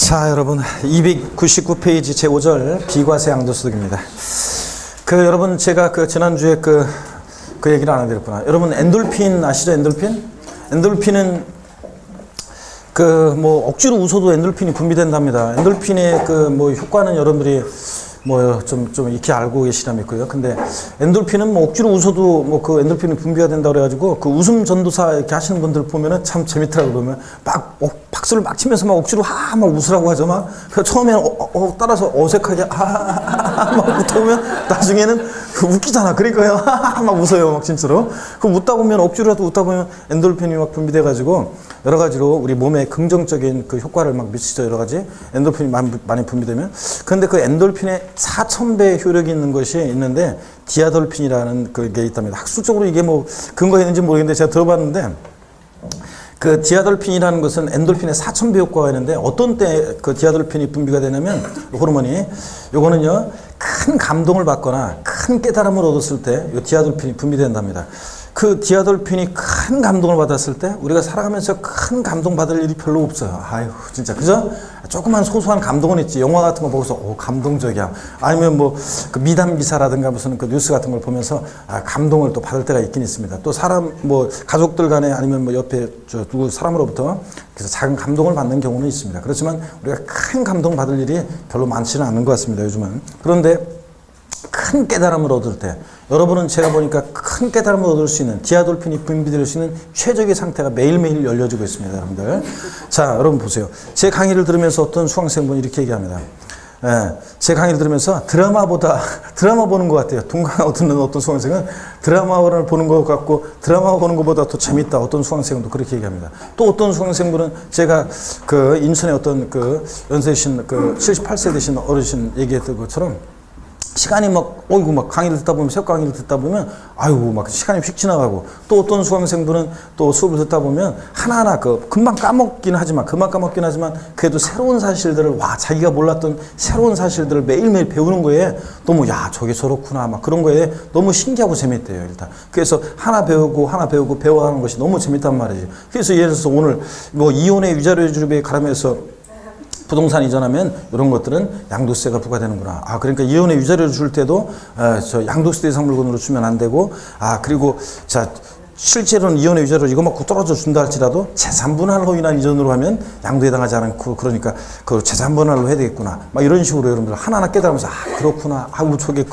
자, 여러분 299페이지 제5절 비과세 양도소득입니다. 여러분 제가 지난주에 그 얘기를 안 해드렸구나. 여러분 엔돌핀 아시죠? 엔돌핀은 뭐 억지로 웃어도 엔돌핀이 분비된답니다. 엔돌핀의 뭐 효과는 여러분들이 좀 익히 알고 계시나 믿고요. 근데 엔돌핀은 뭐 억지로 웃어도 그 엔돌핀이 분비가 된다 그래가지고 그 웃음 전도사 이렇게 하시는 분들 보면은 참 재밌더라고요. 그러면 박수를 막 치면서 막 억지로 막 웃으라고 하죠. 처음에는 따라서 어색하게 막 웃다 보면 나중에는 웃기잖아. 그러니까요. 막 웃어요. 진짜로. 웃다 보면 억지로라도 웃다 보면 엔돌핀이 막 분비돼가지고 여러 가지로 우리 몸에 긍정적인 효과를 막 미치죠. 여러 가지 엔돌핀이 많이 분비되면. 그런데 그 엔돌핀의 4000배 효력이 있는 것이 있는데 디아돌핀이라는 게 있답니다. 학술적으로 이게 근거가 있는지 모르겠는데 제가 들어봤는데 그 디아돌핀이라는 것은 엔돌핀의 4000배 효과가 있는데 어떤 때 그 디아돌핀이 분비가 되냐면 호르몬이 요거는요 큰 감동을 받거나 큰 깨달음을 얻었을 때 이 디아돌핀이 분비된답니다. 그 디아돌핀이 큰 감동을 받았을 때 우리가 살아가면서 큰 감동 받을 일이 별로 없어요. 아유 진짜 그죠? 조그만 소소한 감동은 있지. 영화 같은 거 보고서 감동적이야. 아니면 그 미담 기사라든가 무슨 그 뉴스 같은 걸 보면서 감동을 또 받을 때가 있긴 있습니다. 또 사람 가족들 간에 아니면 옆에 누구 사람으로부터 그래서 작은 감동을 받는 경우는 있습니다. 그렇지만 우리가 큰 감동 받을 일이 별로 많지는 않은 것 같습니다. 요즘은. 그런데 큰 깨달음을 얻을 때 여러분은 제가 보니까 큰 깨달음을 얻을 수 있는 디아돌핀이 분비될 수 있는 최적의 상태가 매일매일 열려지고 있습니다. 여러분들. 자, 여러분 보세요. 제 강의를 들으면서 어떤 수강생분이 이렇게 얘기합니다. 제 강의를 들으면서 드라마 보는 것 같아요. 동강하고 듣는 어떤 수강생은 드라마를 보는 것 같고 드라마 보는 것보다 더 재밌다. 어떤 수강생도 그렇게 얘기합니다. 또 어떤 수강생분은 제가 인천에 어떤 연세이신 78세 되신 어르신 얘기했던 것처럼 시간이 강의를 듣다 보면, 새벽 강의를 듣다 보면, 시간이 휙 지나가고, 또 어떤 수강생분은 또 수업을 듣다 보면, 하나하나 금방 까먹긴 하지만, 그래도 새로운 사실들을, 자기가 몰랐던 새로운 사실들을 매일매일 배우는 거에 너무, 저게 저렇구나, 그런 거에 너무 신기하고 재밌대요, 일단. 그래서 하나 배우고, 배워가는 것이 너무 재밌단 말이지. 그래서 예를 들어서 오늘, 이혼의 위자료 주립에 가름해서 부동산 이전하면 이런 것들은 양도세가 부과되는구나. 그러니까 이혼의 위자료를 줄 때도 양도세 대상 물건으로 주면 안 되고, 그리고 실제로는 이혼의 위자료 이거 먹고 떨어져 준다 할지라도 재산 분할로 인한 이전으로 하면 양도에 당하지 않고, 그러니까 그 재산 분할로 해야 되겠구나. 이런 식으로 여러분들 하나하나 깨달으면서 그렇구나. 저게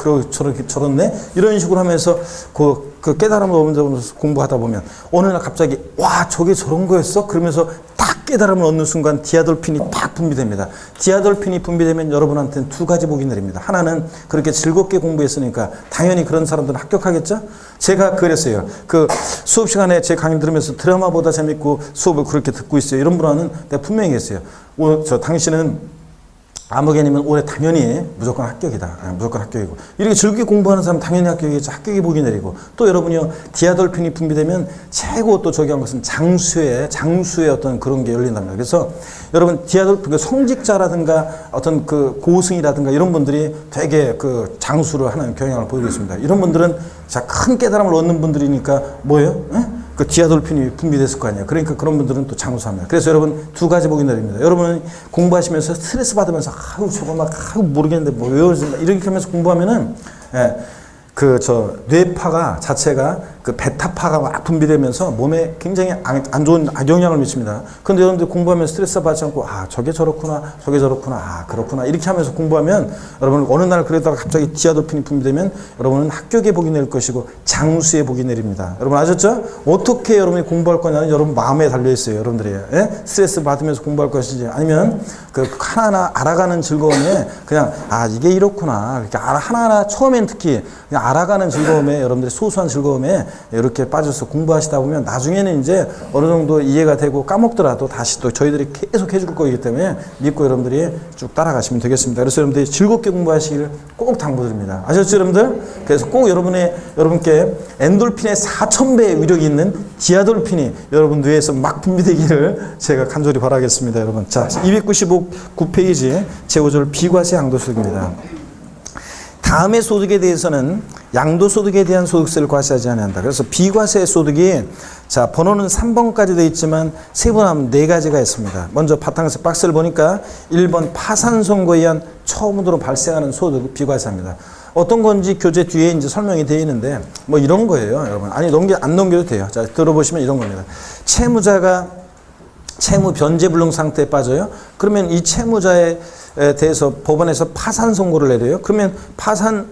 저렇네. 이런 식으로 하면서 그 깨달음을 얻으면서 공부하다 보면 어느 날 갑자기 저게 저런 거였어? 그러면서 딱 깨달음을 얻는 순간 디아돌핀이 딱 분비됩니다. 디아돌핀이 분비되면 여러분한테는 두 가지 복이 내립니다. 하나는 그렇게 즐겁게 공부했으니까 당연히 그런 사람들은 합격하겠죠? 제가 그랬어요. 수업 시간에 제 강의 들으면서 드라마보다 재밌고 수업을 그렇게 듣고 있어요. 이런 분은 내가 분명히 했어요. 당신은 아무개님은 올해 당연히 무조건 합격이다. 무조건 합격이고. 이렇게 즐겁게 공부하는 사람 당연히 합격이겠죠. 합격이 복이 내리고. 또 여러분이요, 디아돌핀이 분비되면 최고 또 저기 한 것은 장수의 어떤 그런 게 열린답니다. 그래서 여러분, 디아돌핀, 성직자라든가 어떤 고승이라든가 이런 분들이 되게 장수를 하는 경향을 보이고 있습니다. 이런 분들은 큰 깨달음을 얻는 분들이니까 뭐예요? 디아돌핀이 분비됐을 거 아니에요. 그러니까 그런 분들은 또 장수합니다. 그래서 여러분 두 가지 복이 내립니다. 여러분은 공부하시면서 스트레스 받으면서 저거 모르겠는데 외워진다 이렇게 하면서 공부하면은 뇌파가 자체가 베타파가 막 분비되면서 몸에 굉장히 안 좋은 악영향을 미칩니다. 그런데 여러분들 공부하면 스트레스 받지 않고 저게 저렇구나, 저게 저렇구나, 그렇구나 이렇게 하면서 공부하면 여러분 어느 날 그러다가 갑자기 디아돌핀이 분비되면 여러분은 합격의 복이 내릴 것이고 장수의 복이 내립니다. 여러분 아셨죠? 어떻게 여러분이 공부할 거냐는 여러분 마음에 달려 있어요. 여러분들이 스트레스 받으면서 공부할 것인지 아니면 하나하나 알아가는 즐거움에 그냥 이게 이렇구나 이렇게 하나하나 처음엔 특히 그냥 알아가는 즐거움에 여러분들이 소소한 즐거움에 이렇게 빠져서 공부하시다 보면 나중에는 이제 어느 정도 이해가 되고 까먹더라도 다시 또 저희들이 계속 해줄 거기 때문에 믿고 여러분들이 쭉 따라가시면 되겠습니다. 그래서 여러분들이 즐겁게 공부하시기를 꼭 당부드립니다. 아셨죠, 여러분들? 그래서 꼭 여러분께 엔돌핀의 4000배의 위력이 있는 디아돌핀이 여러분 뇌에서 막 분비되기를 제가 간절히 바라겠습니다, 여러분. 자, 295페이지 제5절 비과세 양도소득입니다. 다음의 소득에 대해서는 양도소득에 대한 소득세를 과세하지 않는다. 그래서 비과세 소득이 자 번호는 3번까지 되어 있지만 세분하면 4가지가 있습니다. 먼저 바탕에서 박스를 보니까 1번 파산선고에 의한 처음으로 발생하는 소득 비과세합니다. 어떤 건지 교재 뒤에 이제 설명이 되어 있는데 뭐 이런 거예요, 여러분. 아니 안 넘겨도 돼요. 자 들어보시면 이런 겁니다. 채무자가 채무 변제불능 상태에 빠져요. 그러면 이 채무자에 대해서 법원에서 파산 선고를 내려요. 그러면 파산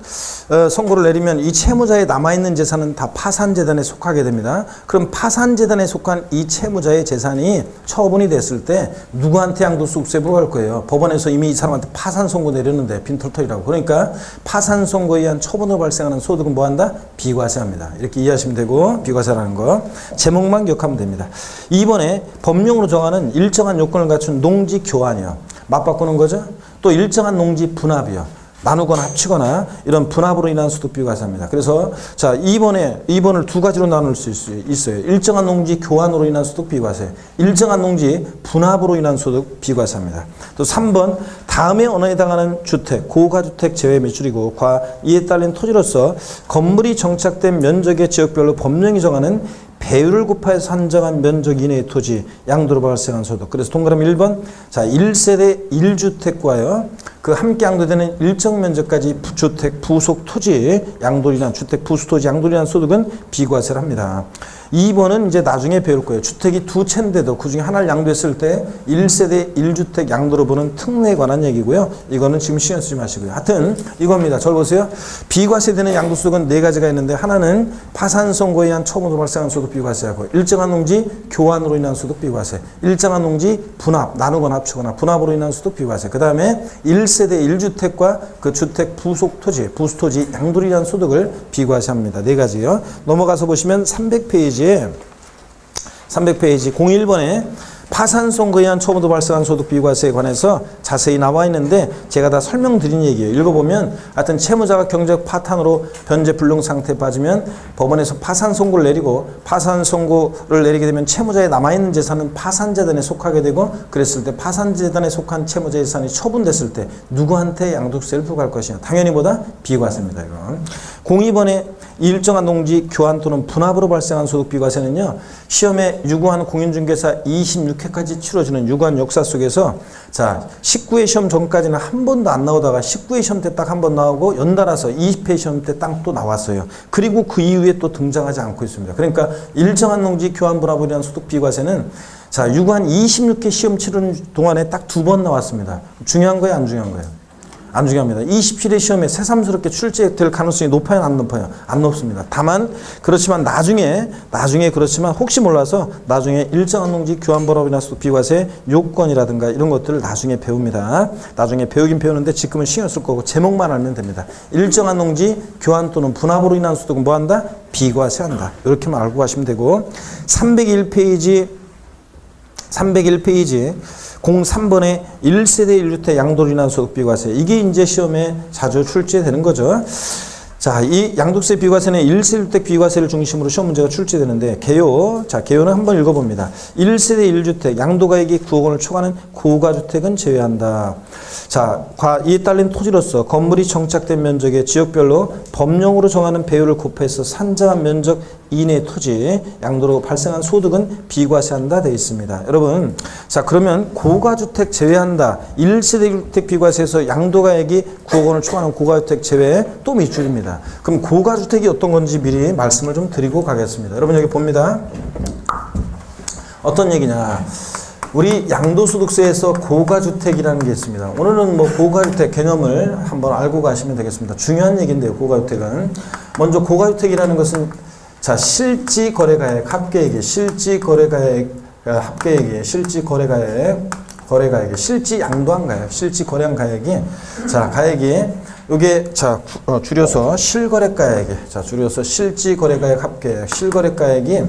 선고를 내리면 이 채무자에 남아있는 재산은 다 파산재단에 속하게 됩니다. 그럼 파산재단에 속한 이 채무자의 재산이 처분이 됐을 때 누구한테 양도소득세 부과할 거예요? 법원에서 이미 이 사람한테 파산 선고 내렸는데 빈털터리라고. 그러니까 파산 선고에 의한 처분으로 발생하는 소득은 뭐한다? 비과세합니다. 이렇게 이해하시면 되고 비과세라는 거 제목만 기억하면 됩니다. 2번에 법령으로 정하는 일정한 요건을 갖춘 농지 교환이요. 맞바꾸는 거죠. 또 일정한 농지 분합이요. 나누거나 합치거나 이런 분합으로 인한 소득 비과세입니다. 그래서 자 2번을 두 가지로 나눌 수 있어요. 일정한 농지 교환으로 인한 소득 비과세, 일정한 농지 분합으로 인한 소득 비과세입니다. 또 3번 다음에 언어에 해당하는 주택, 고가주택 제외 매출이고 이에 딸린 토지로서 건물이 정착된 면적의 지역별로 법령이 정하는 배율을 곱하여서 산정한 면적 이내의 토지, 양도로 발생한 소득. 그래서 동그라미 1번. 자, 1세대 1주택과요. 그 함께 양도되는 일정 면적까지 주택 부속 토지, 양도로 인한 주택 부속 토지, 양도로 인한 소득은 비과세를 합니다. 2번은 이제 나중에 배울 거예요. 주택이 두 채인데도 그 중에 하나를 양도했을 때 1세대 1주택 양도로 보는 특례에 관한 얘기고요. 이거는 지금 신경 쓰지 마시고요. 하여튼 이겁니다. 절 보세요. 비과세되는 양도소득은 4가지가 있는데 하나는 파산 선고에 의한 처분으로 발생한 소득 비과세하고 일정한 농지 교환으로 인한 소득 비과세, 일정한 농지 분합, 나누거나 합치거나 분합으로 인한 소득 비과세. 그 다음에 1세대 1주택과 그 주택 부속 토지, 부수토지 양도로 인한 소득을 비과세합니다. 4가지요. 넘어가서 보시면 300페이지 01번에 파산 선고에 의한 처분으로 발생한 소득 비과세에 관해서 자세히 나와 있는데 제가 다 설명드린 얘기예요. 읽어보면 하여튼 채무자가 경제적 파탄으로 변제 불능 상태에 빠지면 법원에서 파산 선고를 내리고 파산 선고를 내리게 되면 채무자에 남아있는 재산은 파산재단에 속하게 되고 그랬을 때 파산재단에 속한 채무자 재산이 처분됐을 때 누구한테 양도세를 부과할 것이냐. 당연히 보다 비과세입니다. 이건. 02번에 일정한 농지 교환 또는 분합으로 발생한 소득 비과세는요. 시험에 유구한 공인중개사 26회까지 치러지는 유구한 역사 속에서 자 19회 시험 전까지는 한 번도 안 나오다가 19회 시험 때 딱 한 번 나오고 연달아서 20회 시험 때 딱 또 나왔어요. 그리고 그 이후에 또 등장하지 않고 있습니다. 그러니까 일정한 농지 교환 분합으로 인한 소득 비과세는 자 유구한 26회 시험 치르는 동안에 딱 2번 나왔습니다. 중요한 거예요, 안 중요한 거예요? 안 중요합니다. 27회 시험에 새삼스럽게 출제될 가능성이 높아요, 안 높아요? 안 높습니다. 다만 그렇지만 나중에 그렇지만 혹시 몰라서 나중에 일정한 농지 교환 분합으로 인한 소득 비과세 요건이라든가 이런 것들을 나중에 배웁니다. 나중에 배우긴 배우는데 지금은 신경 쓸 거고 제목만 알면 됩니다. 일정한 농지 교환 또는 분합으로 인한 소득은 뭐한다? 비과세한다. 이렇게만 알고 가시면 되고 301페이지 03번에 1세대 1주택 양도로 인한 소득 비과세. 이게 이제 시험에 자주 출제되는 거죠. 자, 이 양도세 비과세는 1세대 1주택 비과세를 중심으로 시험 문제가 출제되는데 개요. 자, 개요는 한번 읽어봅니다. 1세대 1주택 양도가액이 9억 원을 초과하는 고가주택은 제외한다. 자, 이에 딸린 토지로서 건물이 정착된 면적의 지역별로 법령으로 정하는 배율을 곱해서 산정한 면적 이내 토지 양도로 발생한 소득은 비과세한다 되어 있습니다. 여러분, 자 그러면 고가주택 제외한다. 1세대 1주택 비과세에서 양도가액이 9억 원을 초과하는 고가주택 제외 또 밑줄입니다. 그럼 고가주택이 어떤 건지 미리 말씀을 좀 드리고 가겠습니다. 여러분 여기 봅니다. 어떤 얘기냐. 우리 양도소득세에서 고가주택이라는 게 있습니다. 오늘은 뭐 고가주택 개념을 한번 알고 가시면 되겠습니다. 중요한 얘기인데요. 고가주택은. 먼저 고가주택이라는 것은 자, 실지거래가액 합계액이 실지거래가액 합계액이 거래가액이 실지양도한 가액 실지거래한 가액이 자 가액이 요게 자 줄여서 실거래가액이 자 줄여서 실지거래가액 합계액 실거래가액이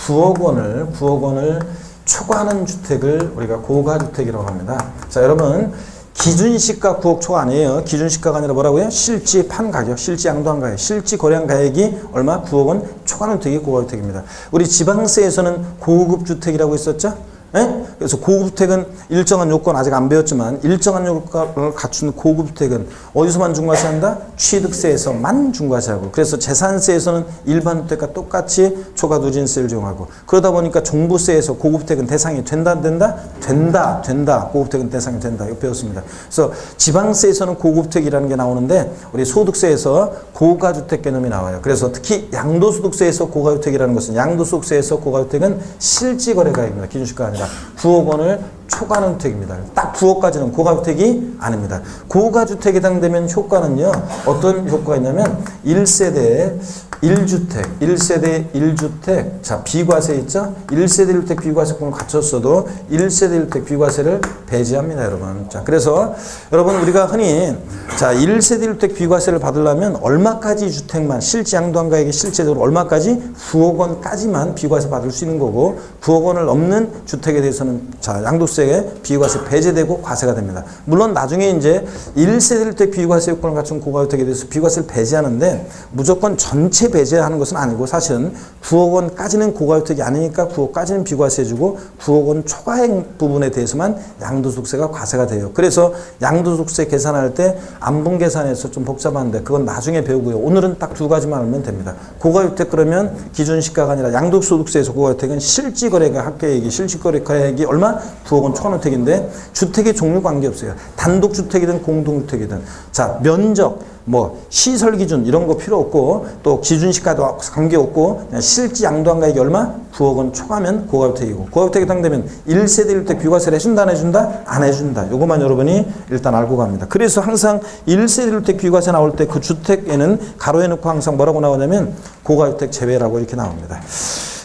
9억 원을 초과하는 주택을 우리가 고가주택이라고 합니다. 자 여러분 기준시가 9억 초과 아니에요. 기준시가가 아니라 뭐라고요? 실지 판 가격, 실지 양도한 가격, 실지 거래한 가액이 얼마? 9억 원 초과하는 주택이 고가주택입니다. 우리 지방세에서는 고급 주택이라고 있었죠? 예? 그래서 고급주택은 일정한 요건 아직 안 배웠지만 일정한 요건을 갖춘 고급주택은 어디서만 중과세한다? 취득세에서만 중과세하고 그래서 재산세에서는 일반 주택과 똑같이 초과 누진세를 적용하고 그러다 보니까 종부세에서 고급주택은 대상이 된다 안 된다? 된다. 고급주택은 대상이 된다. 이거 배웠습니다. 그래서 지방세에서는 고급주택이라는 게 나오는데 우리 소득세에서 고가주택 개념이 나와요. 그래서 특히 양도소득세에서 고가주택이라는 것은 양도소득세에서 고가주택은 실지거래가입니다. 기준시가가 아니라 9억 원을 초과하는 주택입니다. 딱 9억까지는 고가주택이 아닙니다. 고가주택에 해당되면 효과는요. 어떤 효과가 있냐면 1세대 1주택, 1세대 1주택. 자, 비과세 있죠? 1세대 1주택 비과세권을 갖췄어도 1세대 1주택 비과세를 배제합니다, 여러분. 자, 그래서 여러분 우리가 흔히 자, 1세대 1주택 비과세를 받으려면 얼마까지 주택만 실지 양도한가액이 실제적으로 얼마까지 9억 원까지만 비과세 받을 수 있는 거고 9억 원을 넘는 주택에 대해서는 자, 양도세에 비과세 배제되고 과세가 됩니다. 물론 나중에 이제 1세대 1주택 비과세 요건을 갖춘 고가주택에 대해서 비과세를 배제하는데 무조건 전체 배제하는 것은 아니고 사실은 9억 원까지는 고가주택이 아니니까 9억까지는 비과세해주고 9억 원 초과액 부분에 대해서만 양도소득세가 과세가 돼요. 그래서 양도소득세 계산할 때 안분 계산에서 좀 복잡한데 그건 나중에 배우고요. 오늘은 딱 두 가지만 알면 됩니다. 고가주택 그러면 기준시가가 아니라 양도소득세에서 고가주택은 실지거래가 합계액이 실지거래가액이 얼마? 9억 원 초과주택인데 주택의 종류 관계없어요. 단독주택이든 공동주택이든 자 면적 뭐 시설 기준 이런 거 필요 없고 또 기준시가도 관계없고 그냥 실지 양도한 가액이 얼마? 9억 원 초과하면 고가주택이고 고가주택에 해당되면 1세대 1주택 비과세를 해준다 안 해준다? 안 해준다. 요것만 여러분이 일단 알고 갑니다. 그래서 항상 1세대 1주택 비과세 나올 때 그 주택에는 가로에 넣고 항상 뭐라고 나오냐면 고가주택 제외라고 이렇게 나옵니다.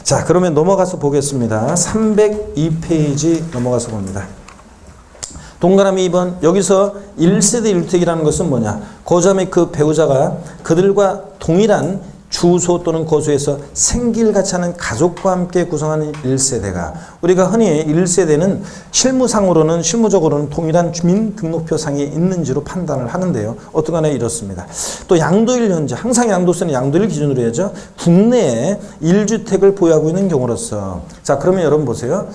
자, 그러면 넘어가서 보겠습니다. 302페이지 넘어가서 봅니다. 동그라미 2번 여기서 1세대 1주택이라는 것은 뭐냐? 거주자 및 그 배우자가 그들과 동일한 주소 또는 거주에서 생길같이 하는 가족과 함께 구성하는 1세대가 우리가 흔히 1세대는 실무적으로는 동일한 주민등록표상에 있는지로 판단을 하는데요. 어떤 간에 이렇습니다. 또 양도일 현재 항상 양도세는 양도일 기준으로 해야죠. 국내에 1주택을 보유하고 있는 경우로서 자 그러면 여러분 보세요.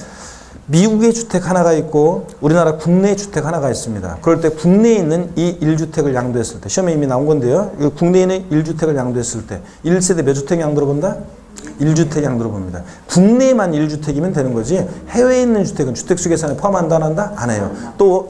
미국의 주택 하나가 있고 우리나라 국내 주택 하나가 있습니다. 그럴 때 국내에 있는 이 1주택을 양도했을 때 시험에 이미 나온 건데요. 국내에 있는 1주택을 양도했을 때 1세대 몇 주택 양도로 본다? 1주택 양도로 봅니다. 국내에만 1주택이면 되는 거지 해외에 있는 주택은 주택수 계산에 포함한다 안 한다? 안 해요. 또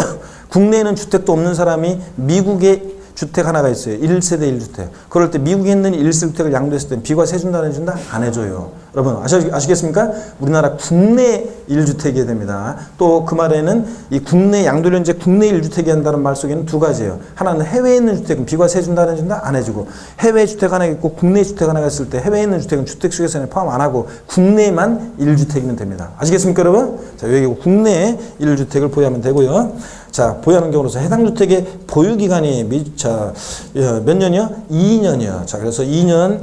국내에는 주택도 없는 사람이 미국에 주택 하나가 있어요. 1세대 1주택. 그럴 때 미국에 있는 1세대주택을 양도했을 때 비과세 해준다 안 해준다? 안 해줘요. 여러분 아시겠습니까? 우리나라 국내 1주택이 됩니다. 또 그 말에는 이 국내 양도를 현재 국내 1주택이 한다는 말 속에는 두 가지예요. 하나는 해외에 있는 주택은 비과세 해준다 안 해준다? 안 해주고 해외 주택 하나 있고 국내 주택 하나가 있을 때 해외에 있는 주택은 주택수 계산에 포함 안 하고 국내에만 1주택이면 됩니다. 아시겠습니까 여러분? 자 여기 국내에 1주택을 보유하면 되고요. 자 보유하는 경우로서 해당 주택의 보유기간이 몇 년이요? 2년이요. 자 그래서 2년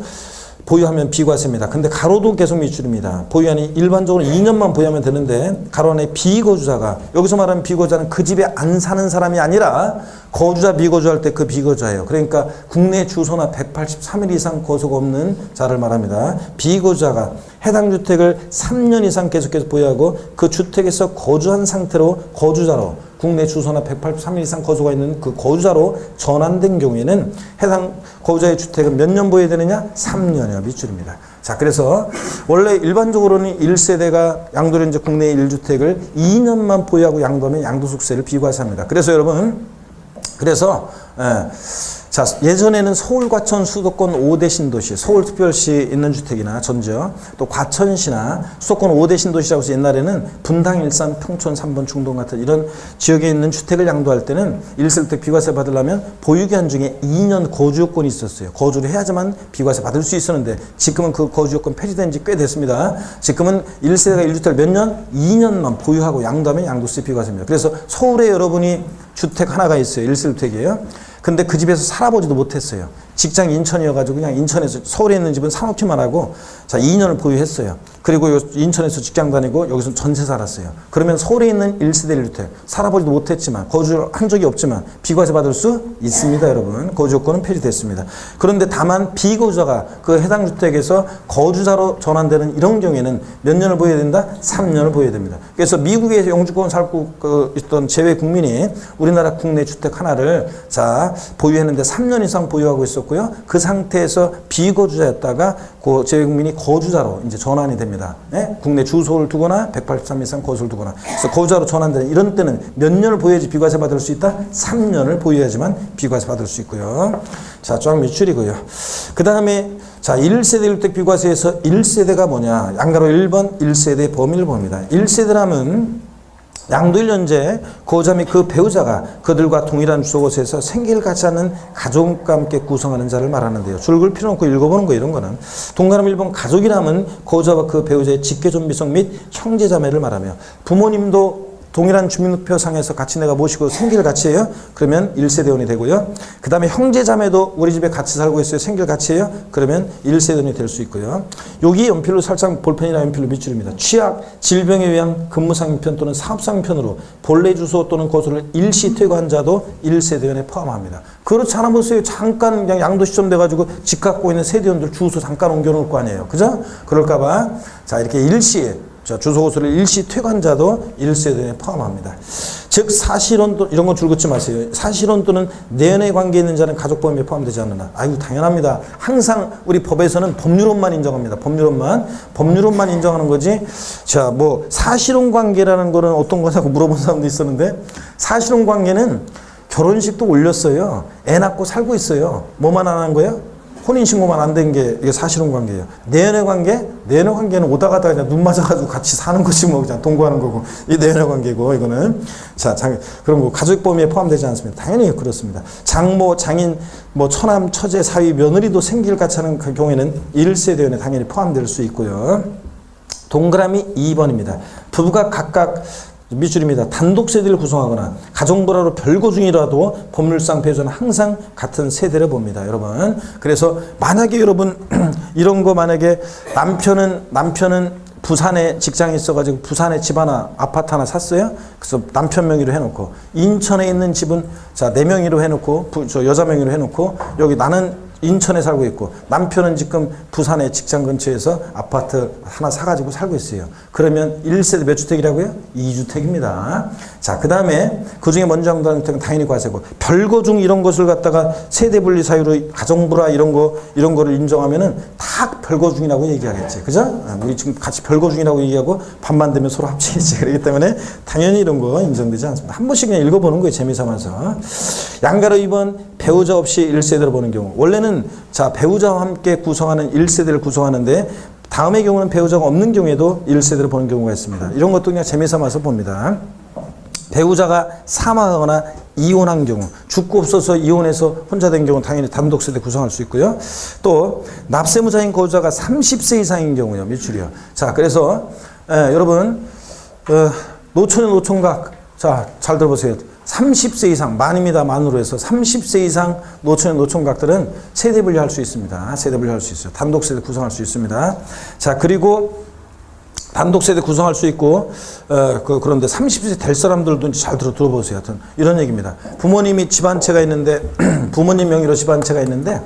보유하면 비과세입니다. 근데 가로도 계속 미줄입니다. 보유한이 일반적으로 2년만 보유하면 되는데 가로 안에 비거주자가 여기서 말하는 비거주자는 그 집에 안 사는 사람이 아니라 거주자 비거주할 때 그 비거주자예요. 그러니까 국내 주소나 183일 이상 거소가 없는 자를 말합니다. 비거주자가 해당 주택을 3년 이상 계속해서 보유하고 그 주택에서 거주한 상태로 거주자로 국내 주소나 183일 이상 거주가 있는 그 거주자로 전환된 경우에는 해당 거주자의 주택은 몇 년 보유해야 되느냐? 3년이요. 밑줄입니다. 자, 그래서 원래 일반적으로는 1세대가 양도를 이제 국내 1주택을 2년만 보유하고 양도하면 양도소득세를 비과세합니다. 그래서 여러분, 자, 예전에는 서울, 과천, 수도권 5대 신도시, 서울특별시 있는 주택이나 전지역, 또 과천시나 수도권 5대 신도시라고 해서 옛날에는 분당, 일산, 평촌, 삼본, 중동 같은 이런 지역에 있는 주택을 양도할 때는 1세대주택 비과세 받으려면 보유기한 중에 2년 거주요건이 있었어요. 거주를 해야지만 비과세 받을 수 있었는데 지금은 그 거주요건 폐지된 지 꽤 됐습니다. 지금은 1세대가 1주택을 몇 년? 2년만 보유하고 양도하면 양도세 비과세입니다. 그래서 서울에 여러분이 주택 하나가 있어요. 1세대주택이에요. 근데 그 집에서 살아보지도 못했어요. 직장 인천이어가지고 그냥 인천에서 서울에 있는 집은 사놓기만 하고 자 2년을 보유했어요. 그리고 인천에서 직장 다니고 여기서 전세 살았어요. 그러면 서울에 있는 1세대 1주택 살아보지도 못했지만 거주한 적이 없지만 비과세 받을 수 있습니다. 여러분 거주 요건은 폐지됐습니다. 그런데 다만 비거주자가 그 해당 주택에서 거주자로 전환되는 이런 경우에는 몇 년을 보여야 된다? 3년을 보여야 됩니다. 그래서 미국에서 영주권 살고 있던 재외 국민이 우리나라 국내 주택 하나를 보유했는데 3년 이상 보유하고 있었고요. 그 상태에서 비거주자였다가 그 재외 국민이 거주자로 이제 전환이 됩니다. 예? 국내 주소를 두거나 183 이상 거주를 두거나. 그래서 거주자로 전환되는 이런 때는 몇 년을 보여야지 비과세 받을 수 있다? 3년을 보여야지만 비과세 받을 수 있고요. 자, 쫙 밑줄이고요. 그 다음에 1세대 1주택 비과세에서 1세대가 뭐냐? 양가로 1번 1세대 범위를 봅니다. 1세대라면 양도일 연재 고자 및 그 배우자가 그들과 동일한 주소곳에서 생계를 같이 하는 가족과 함께 구성하는 자를 말하는데요. 줄글 필요 없고 읽어보는 거 이런 거는. 동그라미 1번 가족이라면 고자와 그 배우자의 직계존비성 및 형제자매를 말하며 부모님도 동일한 주민등록표상에서 같이 내가 모시고 생계를 같이 해요. 그러면 1세대원이 되고요. 그 다음에 형제자매도 우리 집에 같이 살고 있어요. 생계를 같이 해요. 그러면 1세대원이 될 수 있고요. 여기 연필로 살짝 볼펜이나 연필로 밑줄입니다. 취약, 질병에 의한 근무상편 또는 사업상편으로 본래 주소 또는 거소를 일시 퇴거한 자도 1세대원에 포함합니다. 그렇지 않아 보세요. 잠깐 그냥 양도 시점 돼가지고 집 갖고 있는 세대원들 주소 잠깐 옮겨놓을 거 아니에요. 그죠? 그럴까봐 이렇게 일시에 주소고소를 일시 퇴거한 자도 1세대에 포함합니다. 즉 사실혼 또 이런 거 줄긋지 마세요. 사실혼 또는 내연의 관계에 있는 자는 가족보험에 포함되지 않느냐. 아이고 당연합니다. 항상 우리 법에서는 법률혼만 인정합니다. 법률혼만 인정하는 거지. 사실혼 관계라는 거는 어떤 거냐고 물어본 사람도 있었는데 사실혼 관계는 결혼식도 올렸어요. 애 낳고 살고 있어요. 뭐만 안 한 거예요? 혼인신고만 안 된 게 이게 사실혼 관계예요. 내연의 관계? 내연의 관계는 오다 가다 그냥 눈 맞아가지고 같이 사는 것이 뭐 그냥 동거하는 거고. 이 내연의 관계고, 이거는. 그런 거 가족 범위에 포함되지 않습니다. 당연히 그렇습니다. 장모, 장인, 처남, 처제, 사위, 며느리도 생기를 같이 하는 그 경우에는 1세대원에 당연히 포함될 수 있고요. 동그라미 2번입니다. 부부가 각각 밑줄입니다. 단독 세대를 구성하거나 가정불화로 별거 중이라도 법률상 배우자는 항상 같은 세대를 봅니다. 여러분. 그래서 만약에 여러분 이런 거 만약에 남편은 부산에 직장이 있어가지고 부산에 집 하나 아파트 하나 샀어요. 그래서 남편 명의로 해놓고 인천에 있는 집은 내 명의로 해놓고 여자 명의로 해놓고 여기 나는 인천에 살고 있고 남편은 지금 부산의 직장 근처에서 아파트 하나 사가지고 살고 있어요. 그러면 1세대 몇 주택이라고요? 2주택입니다. 그 다음에 그 중에 먼저 정도는 당연히 과세고 별거 중 이런 것을 갖다가 세대 분리 사유로 가정불화 이런 거를 인정하면은 다 별거 중이라고 얘기하겠지. 그죠? 우리 지금 같이 별거 중이라고 얘기하고 반반 되면 서로 합치겠지. 그렇기 때문에 당연히 이런 거 인정되지 않습니다. 한 번씩 그냥 읽어보는 거예요. 재미삼아서. 양가로 2번 배우자 없이 1세대로 보는 경우. 원래는 배우자와 함께 구성하는 1세대를 구성하는데 다음의 경우는 배우자가 없는 경우에도 1세대로 보는 경우가 있습니다. 이런 것도 그냥 재미삼아서 봅니다. 배우자가 사망하거나 이혼한 경우, 죽고 없어서 이혼해서 혼자 된 경우는 당연히 단독세대 구성할 수 있고요. 또 납세무자인 거주자가 30세 이상인 경우요. 밑줄이요. 그래서 여러분 노촌의 노총각 잘 들어보세요. 30세 이상, 만입니다. 만으로 해서 30세 이상 노촌의 노총각들은 세대 분리할 수 있습니다. 세대 분리할 수 있어요. 단독세대 구성할 수 있습니다. 그리고 단독세대 구성할 수 있고, 그런데 30세 될 사람들도 잘 들어보세요. 하여튼, 이런 얘기입니다. 부모님이 집 한 채가 있는데, 부모님 명의로 집 한 채가 있는데,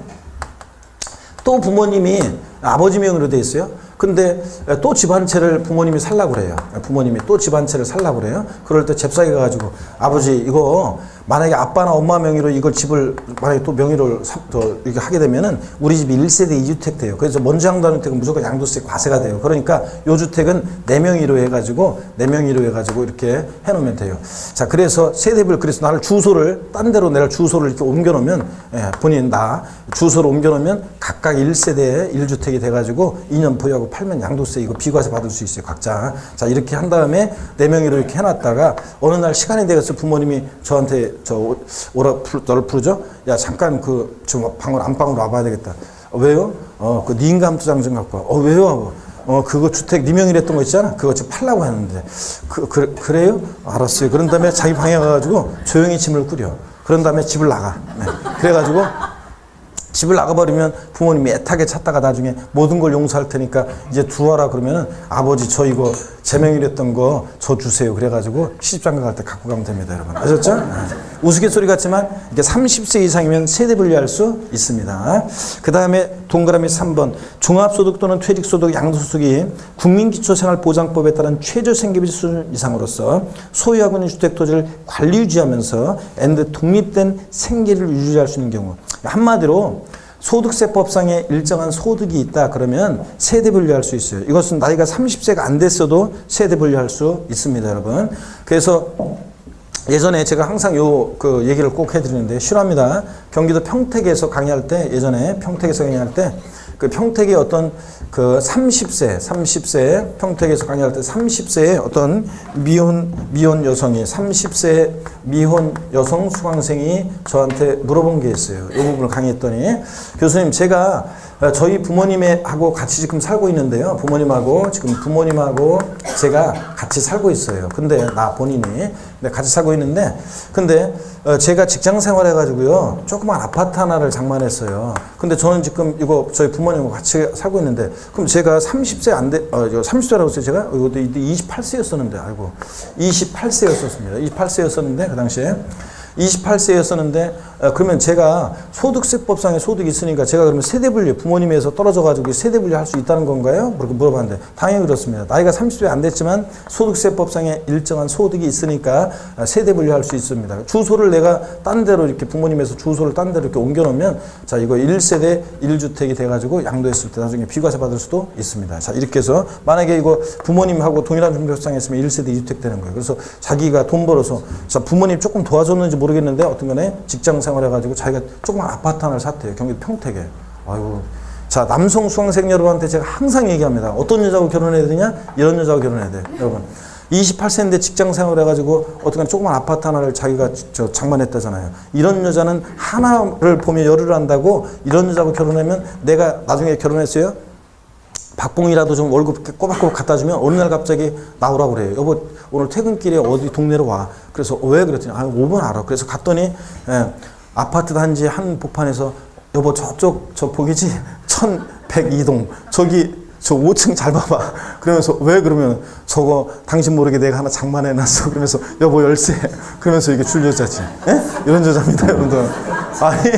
또 부모님이 아버지 명의로 돼 있어요. 근데 또 집 한 채를 부모님이 살라고 그래요. 부모님이 또 집 한 채를 살라고 그래요. 그럴 때 잽싸게 가가지고 아버지 이거 만약에 아빠나 엄마 명의로 이걸 집을 만약에 또 명의로 이렇게 하게 되면은 우리 집이 1세대 2주택 돼요. 그래서 먼저 양도하는 주택은 무조건 양도세 과세가 돼요. 그러니까 요 주택은 내 명의로 해가지고 이렇게 해놓으면 돼요. 그래서 세대별 그래서 나를 주소를 딴 데로 내가 주소를 이렇게 옮겨놓으면 본인 주소를 옮겨놓으면 각각 1세대에 1주택이 돼가지고 2년 보유하고 팔면 양도세 이거 비과세 받을 수 있어요. 각자. 자 이렇게 한 다음에 내 명의로 이렇게 해놨다가 어느 날 시간이 되겠어 부모님이 저한테 너를 부르죠. 야 잠깐 안방으로 와봐야 되겠다. 왜요? 그 네 인감도장 좀 갖고 와. 왜요? 그거 주택 네 명의로 했던 거 있잖아. 그거 지금 팔라고 했는데 그래요? 알았어요. 그런 다음에 자기 방에 가가지고 조용히 짐을 꾸려. 그런 다음에 집을 나가. 네. 그래가지고 집을 나가버리면 부모님이 애타게 찾다가 나중에 모든 걸 용서할 테니까 이제 두어라 그러면은 아버지 저 이거 제 명의로 했던 거 저 주세요. 그래가지고 시집장가 갈 때 갖고 가면 됩니다, 여러분. 아셨죠? 우스갯소리 같지만 이게 30세 이상이면 세대 분리할 수 있습니다. 그 다음에 동그라미 3번 종합소득 또는 퇴직소득 양도소득이 국민기초생활보장법에 따른 최저생계비 수준 이상으로서 소유하고 있는 주택토지를 관리 유지하면서 엔드 독립된 생계를 유지할 수 있는 경우, 한마디로 소득세법상에 일정한 소득이 있다 그러면 세대 분리할 수 있어요. 이것은 나이가 30세가 안 됐어도 세대 분리할 수 있습니다, 여러분. 그래서 예전에 제가 항상 그 얘기를 꼭 해드리는데 싫어합니다. 경기도 평택에서 강의할 때, 예전에 평택에서 강의할 때 그 평택의 어떤 그 30세 평택에서 강의할 때 30세의 어떤 미혼 여성이 30세 미혼 여성 수강생이 저한테 물어본 게 있어요. 이 부분을 강의했더니 교수님, 제가 저희 부모님하고 같이 지금 살고 있는데요. 부모님하고 제가 같이 살고 있어요. 근데 본인이 같이 살고 있는데, 근데 제가 직장 생활 해가지고요, 조그만 아파트 하나를 장만했어요. 근데 저는 지금 이거 저희 부모님하고 같이 살고 있는데, 그럼 제가 30세라고 했어요. 제가 이것도 28세였었는데, 28세였었습니다. 28세였었는데 그 당시에 28세였었는데 그러면 제가 소득세법상의 소득이 있으니까 제가 그러면 세대분리, 부모님에서 떨어져가지고 세대분리 할 수 있다는 건가요? 그렇게 물어봤는데 당연히 그렇습니다. 나이가 30세 안 됐지만 소득세법상의 일정한 소득이 있으니까 세대분리 할 수 있습니다. 주소를 내가 딴 데로 이렇게 부모님에서 주소를 딴 데로 이렇게 옮겨놓으면 자, 이거 1세대 1주택이 돼가지고 양도했을 때 나중에 비과세 받을 수도 있습니다. 자, 이렇게 해서 만약에 이거 부모님하고 동일한 주택상에 있으면 1세대 2주택 되는 거예요. 그래서 자기가 돈 벌어서 자, 부모님 조금 도와줬는지 모르겠는데 어떤 간에 직장 생활해가지고 자기가 조그만 아파트 하나를 샀대요. 경기도 평택에. 아이고. 자, 남성 수강생 여러분한테 제가 항상 얘기합니다. 어떤 여자하고 결혼해야 되냐? 이런 여자하고 결혼해야 돼요. 여러분. 28세인데 직장 생활해가지고 어떤 간에 조그만 아파트 하나를 자기가 장만했다잖아요. 이런 여자는 하나를 보며 열을 한다고 이런 여자하고 결혼하면 내가 나중에 결혼했어요? 박봉이라도 좀 월급 꼬박꼬박 갖다 주면 어느 날 갑자기 나오라고 그래요. 여보, 오늘 퇴근길에 어디 동네로 와. 그래서 왜 그랬더니 5번 알아. 그래서 갔더니 아파트 단지 한복판에서 여보 저쪽 저 보이지? 1102동 저기 저 5층 잘 봐봐. 그러면서 왜 그러면 저거 당신 모르게 내가 하나 장만해놨어. 그러면서 여보 열쇠. 그러면서 이게 줄 여자지. 에? 이런 여자입니다, 여러분들. 아니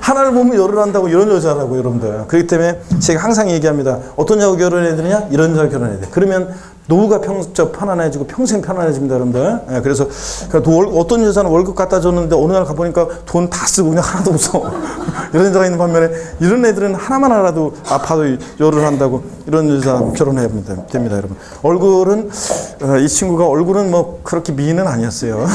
하나를 보면 열을 한다고 이런 여자라고 여러분들. 그렇기 때문에 제가 항상 얘기합니다. 어떤 여자하고 결혼해야 되느냐? 이런 여자하고 결혼해야 돼. 그러면 노후가 편안해지고 평생 편안해집니다, 여러분들. 예, 그래서 어떤 여자는 월급 갖다 줬는데 어느 날 가보니까 돈 다 쓰고 그냥 하나도 없어. 이런 여자가 있는 반면에 이런 애들은 하나만 알아도 아파도 열을 한다고 이런 여자 결혼해야 됩니다, 여러분. 얼굴은 이 친구가 얼굴은 뭐 그렇게 미인은 아니었어요.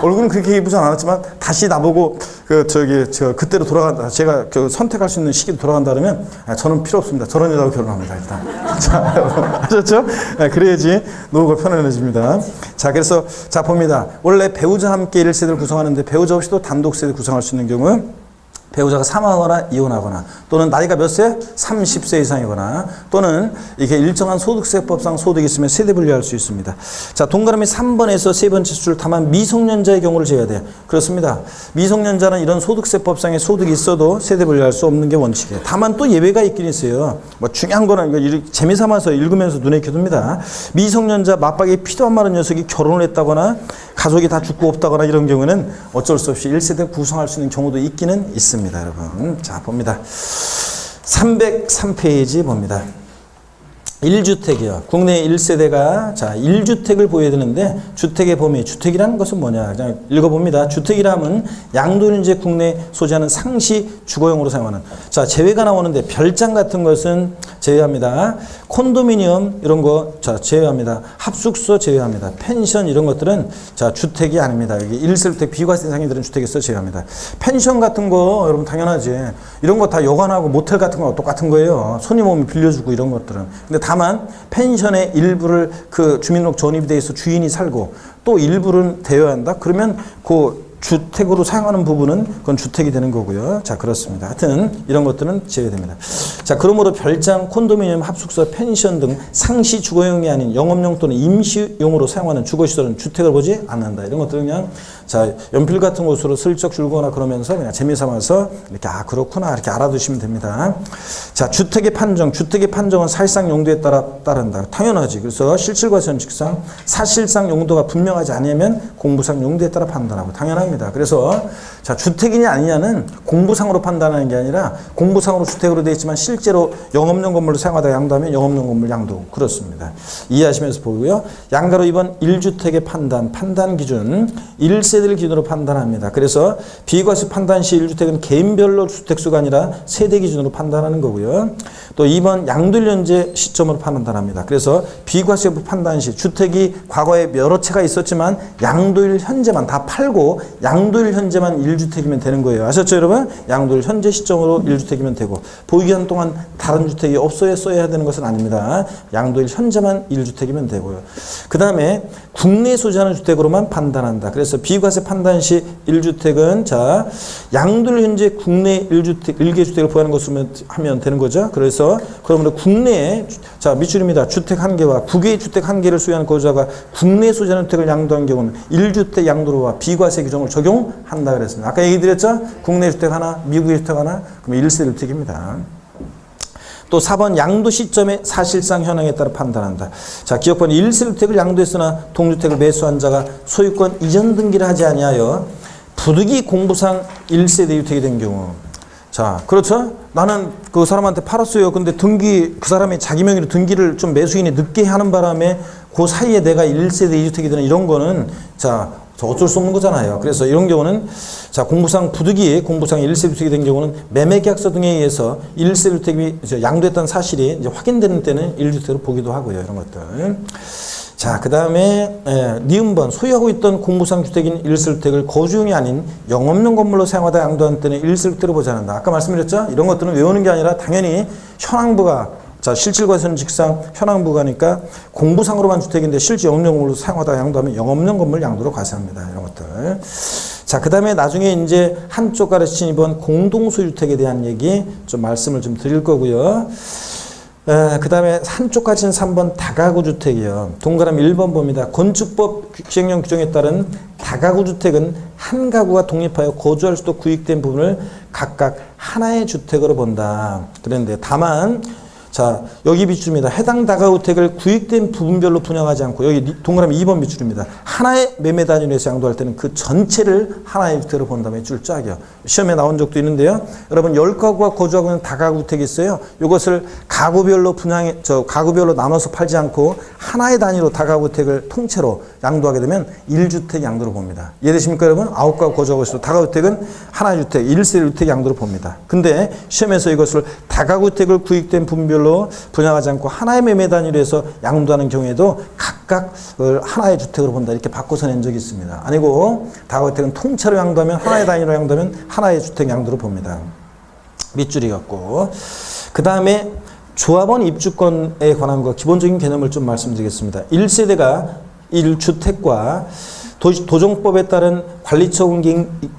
얼굴은 그렇게 예쁘지 않았지만 다시 나보고 그때로 돌아간다. 제가 선택할 수 있는 시기로 돌아간다 그러면 저는 필요 없습니다. 저런 여자하고 결혼합니다, 일단. 자, 여러분 아셨죠? 그래야지 노후가 편안해집니다. 자, 그래서 자 봅니다. 원래 배우자와 함께 1세대를 구성하는데 배우자 없이도 단독 세대 구성할 수 있는 경우 배우자가 사망하거나 이혼하거나 또는 나이가 몇 세? 30세 이상이거나 또는 이게 일정한 소득세법상 소득이 있으면 세대 분리할 수 있습니다. 자, 동그라미 3번에서 세 번째 줄 다만 미성년자의 경우를 제외해야 돼요. 그렇습니다. 미성년자는 이런 소득세법상의 소득이 있어도 세대 분리할 수 없는 게 원칙이에요. 다만 또 예외가 있긴 있어요. 뭐 중요한 거는 이거 재미삼아서 읽으면서 눈에 익혀둡니다. 미성년자 맞박이 피도 안 마른 녀석이 결혼을 했다거나 가족이 다 죽고 없다거나 이런 경우는 어쩔 수 없이 1세대 구성할 수 있는 경우도 있기는 있습니다. 여러분. 자, 봅니다. 303페이지 봅니다. 1주택이요. 국내 1세대가 자 1주택을 보여야 되는데 주택의 범위, 주택이라는 것은 뭐냐? 그냥 읽어봅니다. 주택이라면 양도인제 국내 소지하는 상시 주거용으로 사용하는 자 제외가 나오는데 별장 같은 것은 제외합니다. 콘도미니엄 이런 거 자 제외합니다. 합숙소 제외합니다. 펜션 이런 것들은 자 주택이 아닙니다. 여기 1세대주택 비과세 상인들은 주택에서 제외합니다. 펜션 같은 거 여러분 당연하지. 이런 거 다 여관하고 모텔 같은 거 똑같은 거예요. 손님 오면 빌려주고 이런 것들은. 근데 다만 펜션의 일부를 그 주민등록 전입이 돼 있어 주인이 살고 또 일부는 대여한다. 그러면 그 주택으로 사용하는 부분은 그건 주택이 되는 거고요. 자, 그렇습니다. 하여튼 이런 것들은 제외됩니다. 자, 그러므로 별장, 콘도미니엄, 합숙소, 펜션 등 상시 주거용이 아닌 영업용 또는 임시용으로 사용하는 주거시설은 주택을 보지 않는다. 이런 것들은 그냥 자, 연필 같은 곳으로 슬쩍 줄거나 그러면서 그냥 재미삼아서 이렇게 그렇구나 이렇게 알아두시면 됩니다. 자, 주택의 판정은 사실상 용도에 따른다. 당연하지. 그래서 실질과 현실상 사실상 용도가 분명하지 않으면 공부상 용도에 따라 판단하고 당연합니다. 그래서 자, 주택이냐 아니냐는 공부상으로 판단하는 게 아니라 공부상으로 주택으로 되어 있지만 실제로 영업용 건물로 사용하다 양도하면 영업용 건물 양도. 그렇습니다. 이해하시면서 보고요. 양가로 2번 1주택의 판단 기준 1세대를 기준으로 판단합니다. 그래서 비과세 판단 시 1주택은 개인별로 주택수가 아니라 세대 기준으로 판단하는 거고요. 또 2번 양도일 현재 시점으로 판단합니다. 그래서 비과세 판단 시 주택이 과거에 여러 채가 있었지만 양도일 현재만 다 팔고 양도일 현재만 1주택이면 되는 거예요. 아셨죠, 여러분? 양도일 현재 시점으로 1주택이면 되고 보유기간 동안 다른 주택이 없어야 써야 되는 것은 아닙니다. 양도일 현재만 1주택이면 되고요. 그 다음에 국내에 소지하는 주택으로만 판단한다. 그래서 비과세 판단 시 1주택은 자, 양도일 현재 국내 1주택, 1개 주택을 보유하는 것으로 하면 되는 거죠. 그래서 그러면 국내에 자, 밑줄입니다. 주택 1개와 9개의 주택 1개를 소유하는 거주자가 국내에 소지하는 주택을 양도한 경우는 1주택 양도로와 비과세 규정을 적용한다 그랬습니다. 아까 얘기 드렸죠? 국내 주택 하나, 미국의 주택 하나, 그러면 1세 1주택입니다. 또 4번 양도 시점의 사실상 현황에 따라 판단한다. 자, 기억번 1세 1주택을 양도했으나 동주택을 매수한 자가 소유권 이전 등기를 하지 아니하여 부득이 공부상 1세대 주택이 된 경우. 자, 그렇죠? 나는 그 사람한테 팔았어요. 근데 그 사람이 자기 명의로 등기를 좀 매수인이 늦게 하는 바람에 그 사이에 내가 1세대 2주택이 되는 이런 거는 자, 어쩔 수 없는 거잖아요. 그래서 이런 경우는 자, 공부상 부득이 공부상 1세 주택이 된 경우는 매매계약서 등에 의해서 1세 주택이 양도했다는 사실이 이제 확인되는 때는 1주택으로 보기도 하고요. 이런 것들. 자, 그 다음에 니은번 소유하고 있던 공부상 주택인 1세 주택을 거주용이 아닌 영업용 건물로 사용하다 양도한 때는 1세 주택으로 보지 않는다. 아까 말씀드렸죠? 이런 것들은 외우는 게 아니라 당연히 현황부가 자, 실질과 현직상 현황부가니까 공부상으로만 주택인데 실제 영업용 건물로 사용하다 양도하면 영업용 건물 양도로 과세합니다. 이런 것들. 자, 그 다음에 나중에 이제 한쪽 가르친 이번 공동소유주택에 대한 얘기 좀 말씀을 좀 드릴 거고요. 그 다음에 한쪽 가르친 3번 다가구주택이요. 동그라미 1번 봅니다. 건축법 시행령 규정에 따른 다가구주택은 한 가구가 독립하여 거주할 수도 구획된 부분을 각각 하나의 주택으로 본다. 그런데 다만 자, 여기 밑줄입니다. 해당 다가구택을 구획된 부분별로 분양하지 않고 여기 동그라미 2번 밑줄입니다. 하나의 매매 단위에서 양도할 때는 그 전체를 하나의 주택으로 본다음에 줄 쫙이요. 시험에 나온 적도 있는데요. 여러분 10가구가 거주하고 있는 다가구택이 있어요. 이것을 가구별로 가구별로 나눠서 팔지 않고 하나의 단위로 다가구택을 통째로 양도하게 되면 1주택 양도로 봅니다. 이해되십니까, 여러분? 9가구 거주하고 있어도 다가구택은 하나의 주택, 1세 주택 양도로 봅니다. 근데 시험에서 이것을 다가구택을 구획된 부분별로 분양하지 않고 하나의 매매 단위로 해서 양도하는 경우에도 각각 하나의 주택으로 본다. 이렇게 바꿔서 낸 적이 있습니다. 아니고 다가구택은 통째로 양도하면 하나의 단위로 양도하면 하나의 주택 양도로 봅니다. 밑줄이 같고 그 다음에 조합원 입주권에 관한 거 기본적인 개념을 좀 말씀드리겠습니다. 1세대가 1주택과 도정법에 따른 관리처분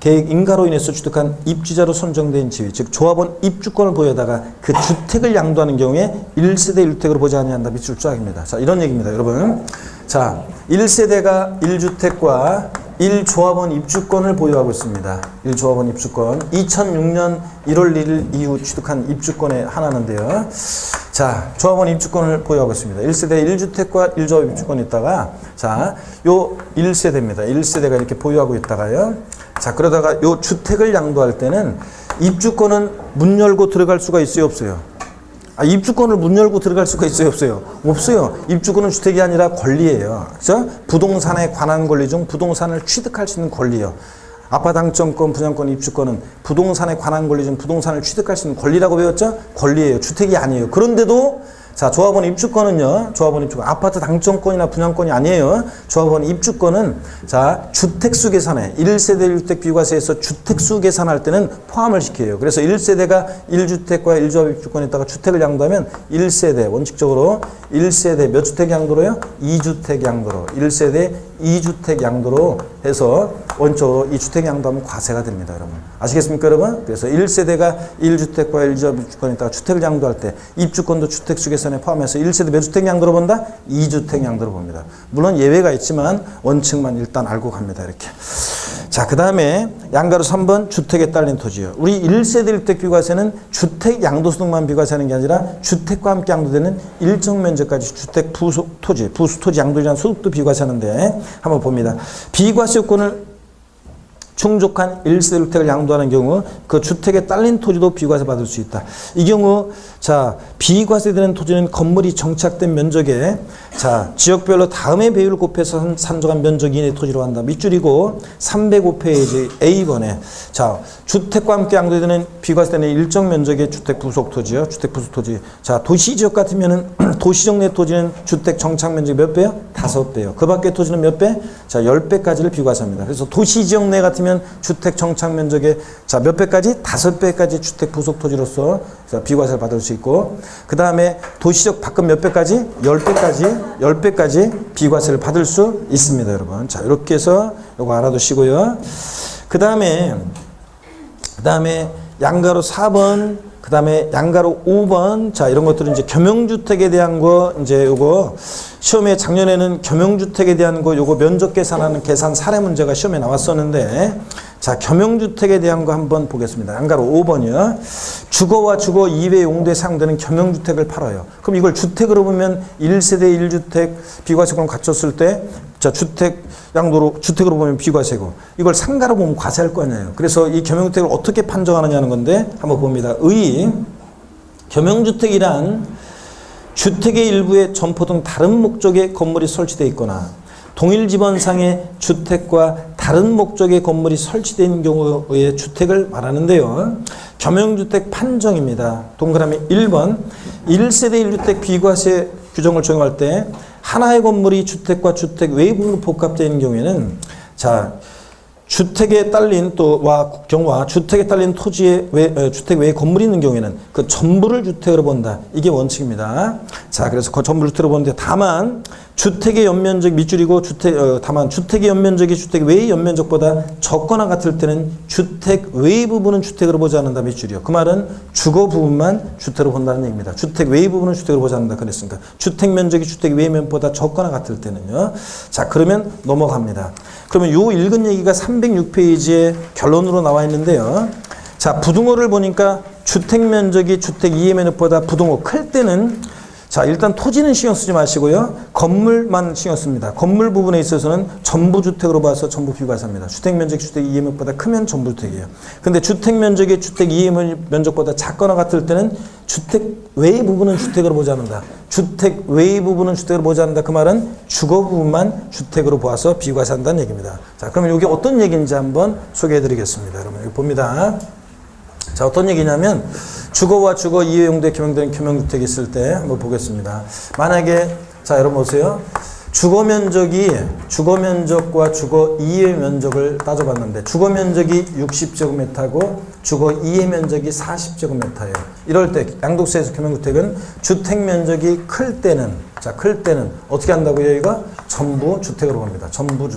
계획 인가로 인해서 취득한 입주자로 선정된 지위, 즉 조합원 입주권을 보여다가 그 주택을 양도하는 경우에 1세대 1주택으로 보지 아니한다. 밑줄 쫙입니다. 자, 이런 얘기입니다, 여러분. 자, 1세대가 1주택과 1조합원 입주권을 보유하고 있습니다. 1조합원 입주권. 2006년 1월 1일 이후 취득한 입주권의 하나인데요. 자, 조합원 입주권을 보유하고 있습니다. 1세대 1주택과 1조합 입주권이 있다가 자, 요 1세대입니다. 1세대가 이렇게 보유하고 있다가요. 자, 그러다가 요 주택을 양도할 때는 입주권은 문 열고 들어갈 수가 있어요, 없어요? 입주권을 문 열고 들어갈 수가 있어요, 없어요? 없어요. 입주권은 주택이 아니라 권리예요. 그죠? 부동산에 관한 권리 중 부동산을 취득할 수 있는 권리예요. 아파트 당첨권, 분양권, 입주권은 부동산에 관한 권리 중 부동산을 취득할 수 있는 권리라고 배웠죠? 권리예요. 주택이 아니에요. 그런데도 자, 조합원 입주권은요. 조합원 입주권. 아파트 당첨권이나 분양권이 아니에요. 조합원 입주권은 자, 주택수 계산에 1세대 1주택 비과세에서 주택수 계산할 때는 포함을 시켜요. 그래서 1세대가 1주택과 1조합 입주권에다가 주택을 양도하면 1세대 원칙적으로 1세대 몇 주택 양도로요? 2주택 양도로. 1세대 2주택 양도로 해서 원칙적으로 이 주택 양도하면 과세가 됩니다, 여러분. 아시겠습니까, 여러분? 그래서 1세대가 1주택과 1조합 입주권에다가 주택을 양도할 때 입주권도 주택수 계산에 포함해서 1세대 몇 주택 양도로 본다? 2주택 양도로 봅니다. 물론 예외가 있지만 원칙만 일단 알고 갑니다, 이렇게. 자, 그 다음에 양가로 3번 주택에 딸린 토지요. 우리 1세대 1주택 비과세는 주택 양도소득만 비과세하는 게 아니라 주택과 함께 양도되는 일정 면적까지 주택 부수 토지 양도자한 소득도 비과세하는데 한번 봅니다. 비과세요건을 충족한 1세대 1주택을 양도하는 경우 그 주택에 딸린 토지도 비과세 받을 수 있다. 이 경우 자, 비과세되는 토지는 건물이 정착된 면적에 자, 지역별로 다음의 배율을 곱해서 산정한 면적 이내 토지로 한다. 밑줄이고 305페이지 A번에 자, 주택과 함께 양도되는 비과세되는 일정 면적의 주택 부속 토지요. 주택 부속 토지. 자, 도시 지역 같으면은 도시적 내 토지는 주택 정착 면적이 몇 배요? 5배요. 그 밖의 토지는 몇 배? 자, 10배까지를 비과세합니다. 그래서 도시 지역 내 같으면 주택 정착 면적의 자, 몇 배까지? 5배까지 주택 부속 토지로서 비과세를 받을 수 있고, 그 다음에 도시적 밖은 몇 배까지? 10배까지 비과세를 받을 수 있습니다, 여러분. 자, 이렇게 해서 이거 알아두시고요. 그 다음에 양가로 4번, 그 다음에 양가로 5번, 자, 이런 것들은 이제 겸용주택에 대한 거, 이제 요거, 시험에 작년에는 겸용주택에 대한 거, 요거 면적 계산하는 계산 사례 문제가 시험에 나왔었는데, 자, 겸용주택에 대한 거 한번 보겠습니다. 양가로 5번이요. 주거와 주거 이외 용도에 사용되는 겸용주택을 팔아요. 그럼 이걸 주택으로 보면 1세대 1주택 비과세권 갖췄을 때, 자, 주택 양도로, 주택으로 보면 비과세고, 이걸 상가로 보면 과세할 거 아니에요. 그래서 이 겸용주택을 어떻게 판정하느냐는 건데, 한번 봅니다. 겸용주택이란 주택의 일부에 점포 등 다른 목적의 건물이 설치되어 있거나, 동일 지번상의 주택과 다른 목적의 건물이 설치된 경우의 주택을 말하는데요. 겸용주택 판정입니다. 동그라미 1번 1세대 1주택 비과세 규정을 적용할 때 하나의 건물이 주택과 주택 외부로 복합되는 경우에는 자, 주택에 딸린 경우와 주택에 딸린 토지의 주택 외에 건물이 있는 경우에는 그 전부를 주택으로 본다. 이게 원칙입니다. 자, 그래서 그 전부를 주택으로 보는데 다만 주택의 연면적 밑줄이고 다만 주택의 연면적이 주택 외의 연면적보다 적거나 같을 때는 주택 외의 부분은 주택으로 보지 않는다. 밑줄이요. 그 말은 주거 부분만 주택으로 본다는 얘기입니다. 주택 외의 부분은 주택으로 보지 않는다. 그랬으니까 주택 면적이 주택 외의 면보다 적거나 같을 때는요. 자, 그러면 넘어갑니다. 그러면 요 읽은 얘기가 306페이지에 결론으로 나와 있는데요. 자, 부등호를 보니까 주택 면적이 주택 이해 면적보다 부등호 클 때는 자, 일단 토지는 신경 쓰지 마시고요. 건물만 신경 씁니다. 건물 부분에 있어서는 전부 주택으로 봐서 전부 비과세합니다. 주택 면적이 주택 이해 면적보다 크면 전부 주택이에요. 근데 주택 면적이 주택 이해 면적보다 작거나 같을 때는 주택 외의 부분은 주택으로 보지 않는다. 주택 외의 부분은 주택으로 보지 않는다. 그 말은 주거 부분만 주택으로 보아서 비과세한다는 얘기입니다. 자, 그러면 이게 어떤 얘기인지 한번 소개해 드리겠습니다. 여러분, 여기 봅니다. 자, 어떤 얘기냐면 주거와 주거 이외 용도에 겸용되는 겸용주택이 있을 때 한번 보겠습니다. 만약에 자, 여러분 보세요. 주거 면적과 주거 이해 면적을 따져봤는데 주거 면적이 60제곱미터고 주거 이해 면적이 40제곱미터예요. 이럴 때 양도세에서 겸용주택은 주택 면적이 클 때는 어떻게 한다고요? 이거 전부 주택으로 봅니다. 전부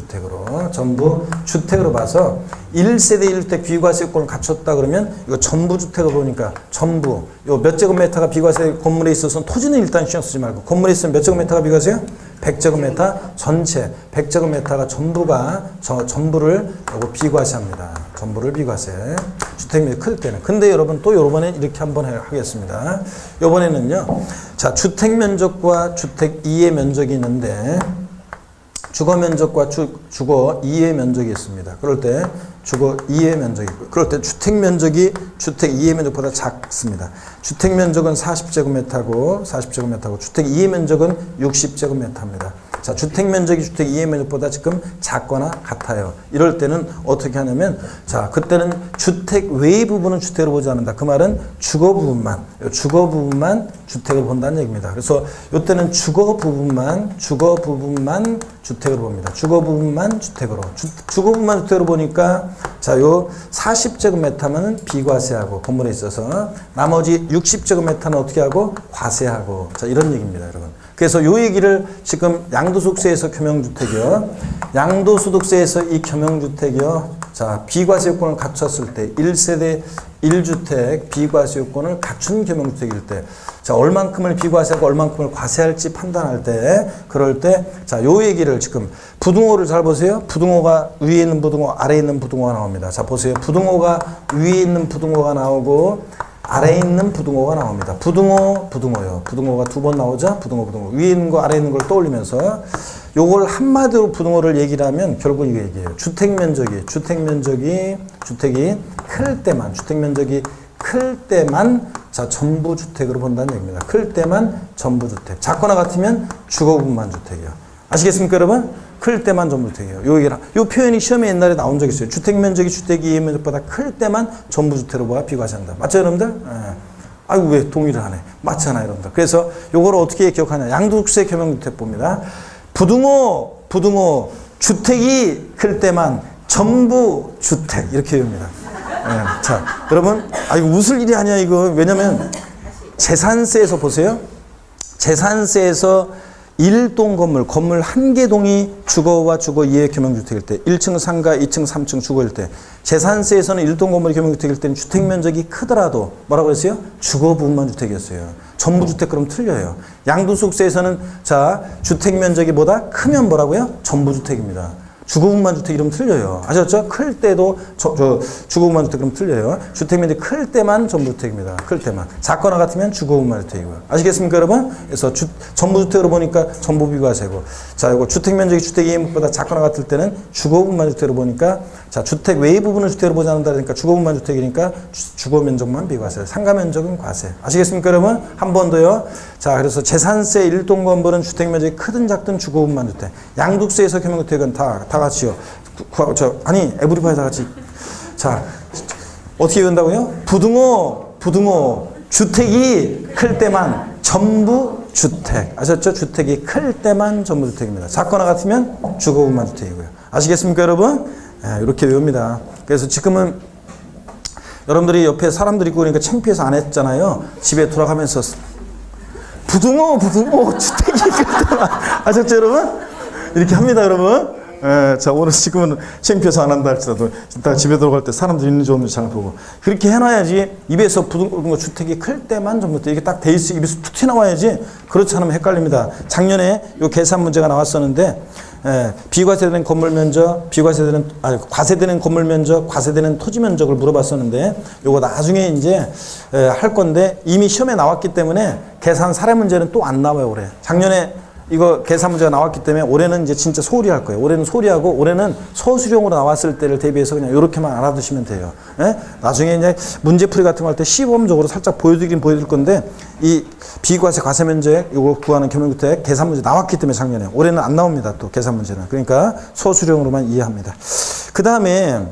주택으로 봐서 1세대 1주택 비과세권을 갖췄다 그러면 이거 전부 주택으로 보니까 전부 요 몇 제곱미터가 비과세 건물에 있어서 토지는 일단 신경 쓰지 말고 건물에 있으면 몇 제곱미터가 비과세요? 100제곱미터 전체 100제곱미터가 전부를 요거 비과세합니다. 전부를 비과세. 주택면적이 클 때는. 근데 여러분 또 요번에 이렇게 한번 하겠습니다. 요번에는요. 자, 주택면적과 주택 이해 면적이 있는데 주거 면적과 주거 이해 면적이 있습니다. 그럴 때 주거 이해 면적이 있고요. 그럴 때 주택 면적이 주택 이해 면적보다 작습니다. 주택 면적은 40제곱미터고 주택 이해 면적은 60제곱미터입니다. 자, 주택 면적이 주택 이해 면적보다 지금 작거나 같아요. 이럴 때는 어떻게 하냐면 자, 그때는 주택 외의 부분은 주택으로 보지 않는다. 그 말은 주거 부분만 주택을 본다는 얘기입니다. 그래서 이때는 주거 부분만 주택으로 봅니다. 주거 부분만 주택으로. 주거 부분만 주택으로 보니까 자, 요 40제곱미터는 비과세하고 건물에 있어서 나머지 60제곱미터는 어떻게 하고 과세하고 자, 이런 얘기입니다, 여러분. 그래서 요 얘기를 지금 양도소득세에서 겸용주택이요. 양도소득세에서 이 겸용주택이요. 자, 비과세 요건을 갖췄을 때 1세대 1주택 비과세 요건을 갖춘 겸용주택일 때 자, 얼만큼을 비과세하고 얼만큼을 과세할지 판단할 때 그럴 때 자, 요 얘기를 지금 부등호를 잘 보세요. 부등호가 위에 있는 부등호, 아래에 있는 부등호가 나옵니다. 자, 보세요. 부등호가 위에 있는 부등호가 나오고 아래에 있는 부등호가 나옵니다. 부등호요. 부등호가 두 번 나오죠? 부등호. 위에 있는 거, 아래에 있는 걸 떠올리면서 요걸 한마디로 부등호를 얘기를 하면 결국 이거 얘기해요. 주택면적이 클 때만 자, 전부 주택으로 본다는 얘기입니다. 클 때만 전부 주택. 작거나 같으면 주거부분만 주택이요. 아시겠습니까, 여러분? 클 때만 전부 주택이에요. 요 표현이 시험에 옛날에 나온 적이 있어요. 주택면적이 주택 이해면적보다 클 때만 전부 주택으로 보아 비과세한다. 맞죠, 여러분들? 예. 아이고, 왜 동의를 하네. 맞잖아요, 여러분들. 그래서 요거를 어떻게 기억하냐. 양도소득세 겸용주택 봅니다. 부등호, 주택이 클 때만 전부 주택. 이렇게 외웁니다. 예. 자, 여러분, 이거 웃을 일이 아니야, 이거. 왜냐면, 재산세에서 보세요. 재산세에서 1동 건물 한 개 동이 주거와 주거 이해 겸용주택일 때 1층 상가, 2층, 3층 주거일 때 재산세에서는 1동 건물이 겸용주택일 때는 주택면적이 크더라도 뭐라고 했어요? 주거 부분만 주택이었어요. 전부 주택 그럼 틀려요. 양도소득세에서는 자, 주택면적이 보다 크면 뭐라고요? 전부 주택입니다. 주거부분만 주택 이러면 틀려요. 아셨죠? 클 때도 주거부분만 주택 그러면 틀려요. 주택면적이 클 때만 전부주택입니다. 클 때만. 작거나 같으면 주거부분만 주택이고요. 아시겠습니까, 여러분? 그래서 전부주택으로 보니까 전부 비과세고. 자, 이거 주택면적이 주택 이해목보다 작거나 같을 때는 주거부분만 주택으로 보니까 자, 주택 외의 부분을 주택으로 보지 않는다니까 주거부분만 주택이니까 주거면적만 비과세. 상가면적은 과세. 아시겠습니까, 여러분? 한 번 더요. 자, 그래서 재산세 1동 건물은 주택면적이 크든 작든 주거부분만 주택. 양도세에서 겸용주택은 다 같이요. 에브리바디 다 같이. 자, 어떻게 외운다고요? 부등호. 주택이 클 때만 전부 주택. 아셨죠? 주택이 클 때만 전부 주택입니다. 작거나 같으면 주거부분만 주택이고요. 아시겠습니까, 여러분? 네, 이렇게 외웁니다. 그래서 지금은 여러분들이 옆에 사람들이 있고 그러니까 창피해서 안 했잖아요. 집에 돌아가면서 부등호, 주택이 클 때만. 아셨죠, 여러분? 이렇게 합니다, 여러분. 예, 자, 오늘 지금은 창피해서 안 한다 할지라도 이따 집에 들어갈 때 사람들이 있는지 없는지 잘 보고 그렇게 해놔야지 입에서 주택이 클 때만 전부 이게 딱 돼 있어 입에서 툭 튀어나와야지. 그렇지 않으면 헷갈립니다. 작년에 요 계산 문제가 나왔었는데 비과세되는 건물 면적, 과세되는 건물 면적, 과세되는 토지 면적을 물어봤었는데 요거 나중에 이제 할 건데 이미 시험에 나왔기 때문에 계산 사례 문제는 또 안 나와요, 올해. 작년에 이거 계산 문제가 나왔기 때문에 올해는 이제 진짜 소홀히 할 거예요. 올해는 소홀히하고 올해는 소수령으로 나왔을 때를 대비해서 그냥 이렇게만 알아두시면 돼요. 예? 나중에 이제 문제풀이 같은 거 할 때 시범적으로 살짝 보여드릴 건데 이 비과세 과세 면적 이거 구하는 겸용주택 계산 문제 나왔기 때문에 작년에 올해는 안 나옵니다. 또 계산 문제는. 그러니까 소수령으로만 이해합니다. 그 다음에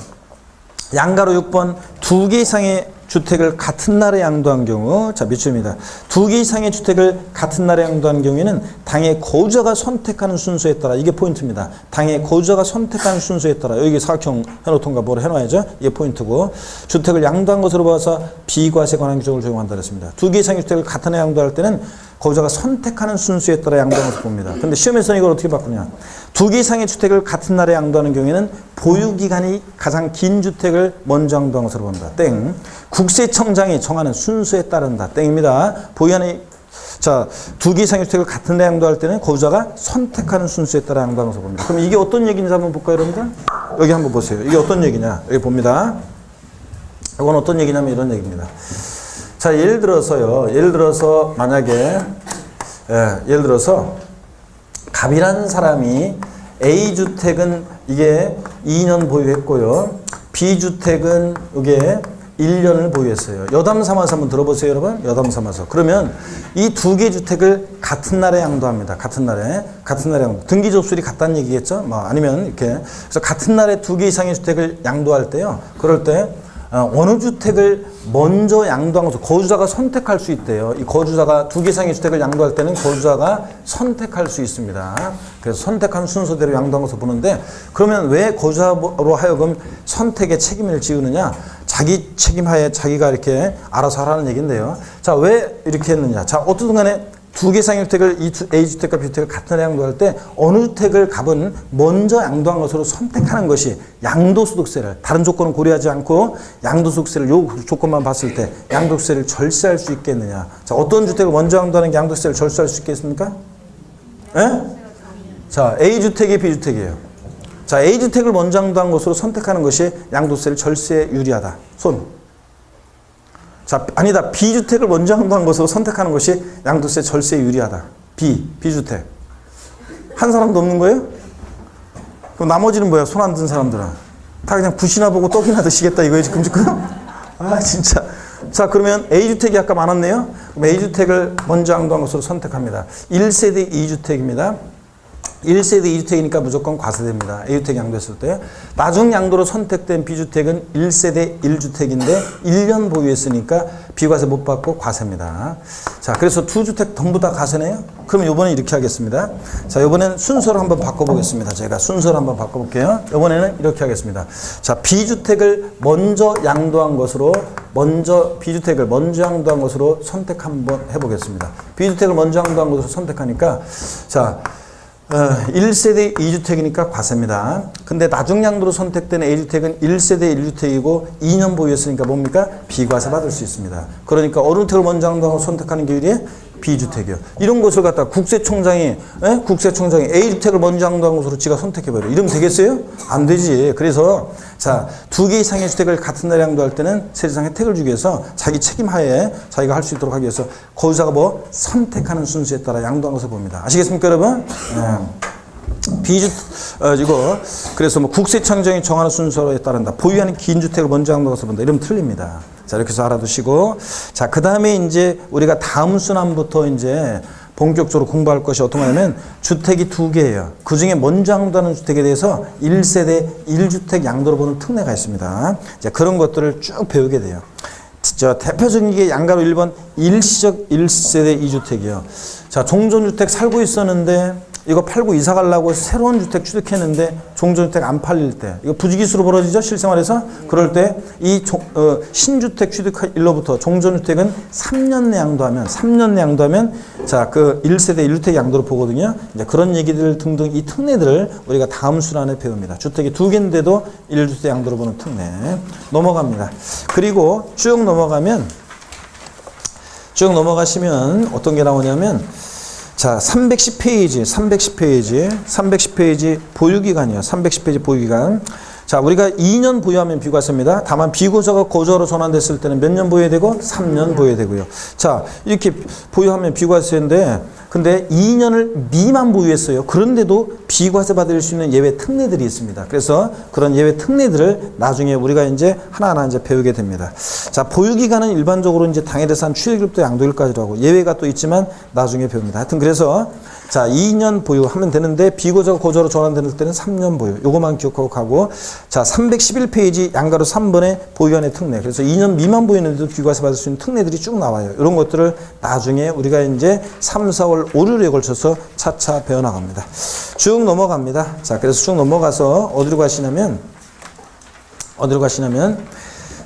양가로 6번 2개 이상의 주택을 같은 날에 양도한 경우 자, 밑줄입니다. 2개 이상의 주택을 같은 날에 양도한 경우에는 당의 거주자가 선택하는 순서에 따라 이게 포인트입니다. 당의 거주자가 선택하는 순서에 따라 여기 사각형 해놓던가 뭐를 해놔야죠. 이게 포인트고 주택을 양도한 것으로 봐서 비과세 관한 규정을 적용한다 그랬습니다. 2개 이상의 주택을 같은 날에 양도할 때는 거주자가 선택하는 순수에 따라 양도하는 것을 봅니다. 근데 시험에서는 이걸 어떻게 바꾸냐. 2개 이상의 주택을 같은 날에 양도하는 경우에는 보유기간이 가장 긴 주택을 먼저 양도한 것으로 본다. 땡. 국세청장이 정하는 순수에 따른다. 땡입니다. 보유기간이 자, 2개 이상의 주택을 같은 날에 양도할 때는 거주자가 선택하는 순수에 따라 양도하는 것으로 봅니다. 그럼 이게 어떤 얘기인지 한번 볼까요, 여러분들? 여기 한번 보세요. 이게 어떤 얘기냐. 여기 봅니다. 이건 어떤 얘기냐면 이런 얘기입니다. 자, 예를 들어서 만약에 예를 들어서 갑이라는 사람이 A주택은 이게 2년 보유했고요. B주택은 이게 1년을 보유했어요. 여담 삼아서 한번 들어보세요, 여러분. 여담 삼아서. 그러면 이 2개 주택을 같은 날에 양도합니다. 같은 날에 양도. 등기 접수일이 같다는 얘기겠죠? 뭐 아니면 이렇게. 그래서 같은 날에 2개 이상의 주택을 양도할 때요. 그럴 때 어느 주택을 먼저 양도한 것으로 거주자가 선택할 수 있대요. 이 거주자가 두 개 이상의 주택을 양도할 때는 거주자가 선택할 수 있습니다. 그래서 선택한 순서대로 양도한 것으로 보는데 그러면 왜 거주자로 하여금 선택의 책임을 지우느냐? 자기 책임하에 자기가 이렇게 알아서 하라는 얘기인데요. 자, 왜 이렇게 했느냐? 자, 어떤 간에 두 개 이상의 주택을 A주택과 B주택을 같은 날 양도할 때 어느 주택을 값은 먼저 양도한 것으로 선택하는 것이 양도소득세를 다른 조건은 고려하지 않고 양도소득세를 요 조건만 봤을 때 양도세를 절세할 수 있겠느냐. 자, 어떤 주택을 먼저 양도하는 게 양도세를 절세할 수 있겠습니까? 예? 자, A주택이 B주택이에요. 자, A주택을 먼저 양도한 것으로 선택하는 것이 양도세를 절세에 유리하다. 손. 자, 아니다. B주택을 먼저 양도한 것으로 선택하는 것이 양도세 절세에 유리하다. B주택. 한 사람도 없는 거예요? 그럼 나머지는 뭐야? 손 안 든 사람들은. 다 그냥 굿이나 보고 떡이나 드시겠다 이거예요, 지금. 아, 진짜. 자, 그러면 A주택이 아까 많았네요? 그럼 A주택을 먼저 양도한 것으로 선택합니다. 1세대 2주택입니다. 1세대 2주택이니까 무조건 과세됩니다. A주택 양도했을 때. 나중 양도로 선택된 B주택은 1세대 1주택인데 1년 보유했으니까 비과세 못 받고 과세입니다. 자, 그래서 두 주택 전부 다 과세네요. 그러면 이번엔 이렇게 하겠습니다. 자, 이번엔 순서를 한번 바꿔보겠습니다. 제가 순서를 한번 바꿔볼게요. 이번에는 이렇게 하겠습니다. 자, B주택을 먼저 양도한 것으로 B주택을 먼저 양도한 것으로 선택 한번 해보겠습니다. B주택을 먼저 양도한 것으로 선택하니까 자, 1세대 2주택이니까 과세입니다. 근데 나중 양도로 선택된 A주택은 1세대 1주택이고 2년 보유했으니까 뭡니까? 비과세 받을 수 있습니다. 그러니까 어느 주택을 먼저 양도하고 선택하는 게 유리해? B주택이요. 이런 것을 갖다 국세청장이 A주택을 먼저 양도한 것으로 지가 선택해버려요. 이러면 되겠어요? 안 되지. 그래서 자, 두 개 이상의 주택을 같은 날에 양도할 때는 세제상 혜택을 주기 위해서 자기 책임하에 자기가 할 수 있도록 하기 위해서 거주자가 뭐 선택하는 순수에 따라 양도한 것을 봅니다. 아시겠습니까, 여러분? 이거 그래서 뭐 국세청장이 정하는 순서에 따른다. 보유하는 긴 주택을 먼저 양도한 것을 본다. 이러면 틀립니다. 자, 이렇게 해서 알아두시고 자, 그 다음에 이제 우리가 다음 순환부터 이제 본격적으로 공부할 것이 어떤 거냐면 주택이 두 개예요. 그 중에 먼저 양도하는 주택에 대해서 1세대 1주택 양도로 보는 특례가 있습니다. 이제 그런 것들을 쭉 배우게 돼요. 진짜 대표적인 게 양가로 1번 일시적 1세대 2주택이요. 자, 종전주택 살고 있었는데 이거 팔고 이사 가려고 새로운 주택 취득했는데 종전주택 안 팔릴 때 이거 부지기수로 벌어지죠, 실생활에서. 그럴 때 이 신주택 취득일로부터 종전주택은 3년 내 양도하면 자, 그 1세대 1주택 양도로 보거든요. 이제 그런 얘기들 등등 이 특례들을 우리가 다음 순환에 배웁니다. 주택이 두 개인데도 1주택 양도로 보는 특례 넘어갑니다. 그리고 쭉 넘어가시면 어떤 게 나오냐면 자, 310페이지 보유기간이요. 310페이지 보유기간. 자, 우리가 2년 보유하면 비과세입니다. 다만 비고자가 거주하러 전환됐을 때는 몇 년 보유해야 되고? 3년 보유해야 되고요. 자, 이렇게 보유하면 비과세인데 근데 2년을 미만 보유했어요. 그런데도 비과세 받을 수 있는 예외 특례들이 있습니다. 그래서 그런 예외 특례들을 나중에 우리가 이제 하나하나 이제 배우게 됩니다. 자, 보유기간은 일반적으로 이제 당해대산 취득일부터 양도일까지로 하고 예외가 또 있지만 나중에 배웁니다. 하여튼 그래서 자, 2년 보유하면 되는데 비고자가 거주하러 전환될 때는 3년 보유. 요거만 기억하고 가고 자, 311페이지 양가로 3번에 보유한의 특례. 그래서 2년 미만 보유했는데도 비과세 받을 수 있는 특례들이 쭉 나와요. 이런 것들을 나중에 우리가 이제 3, 4월 5, 6일에 걸쳐서 차차 배워나갑니다. 쭉 넘어갑니다. 자, 그래서 쭉 넘어가서 어디로 가시냐면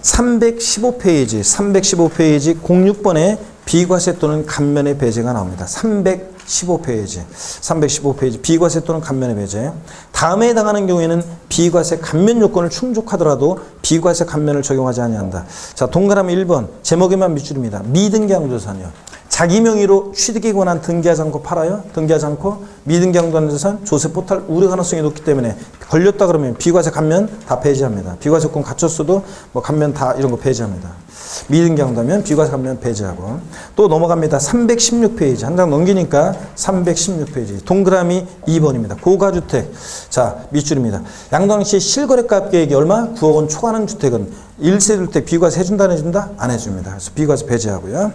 315페이지 06번에 비과세 또는 감면의 배제가 나옵니다. 315페이지 비과세 또는 감면의 배제. 다음에 해당하는 경우에는 비과세 감면 요건을 충족하더라도 비과세 감면을 적용하지 아니한다. 자, 동그라미 1번 제목에만 밑줄입니다. 미등기 양도자산이요. 자기 명의로 취득에 관한 등기하지 않고 팔아요? 등기하지 않고 미등기 양도하는 자산 조세 포탈 우려 가능성이 높기 때문에 걸렸다 그러면 비과세 감면 다 배제합니다. 비과세권 갖췄어도 뭐 감면 다 이런 거 배제합니다. 미등기 양도하면 비과세 감면 배제하고 또 넘어갑니다. 316페이지 한 장 넘기니까 316페이지 동그라미 2번입니다. 고가주택 자, 밑줄입니다. 양도하는 시 실거래가 계획이 얼마? 9억 원 초과하는 주택은 1세대 주택 비과세 해준다 안 해준다? 안 해줍니다. 그래서 비과세 배제하고요.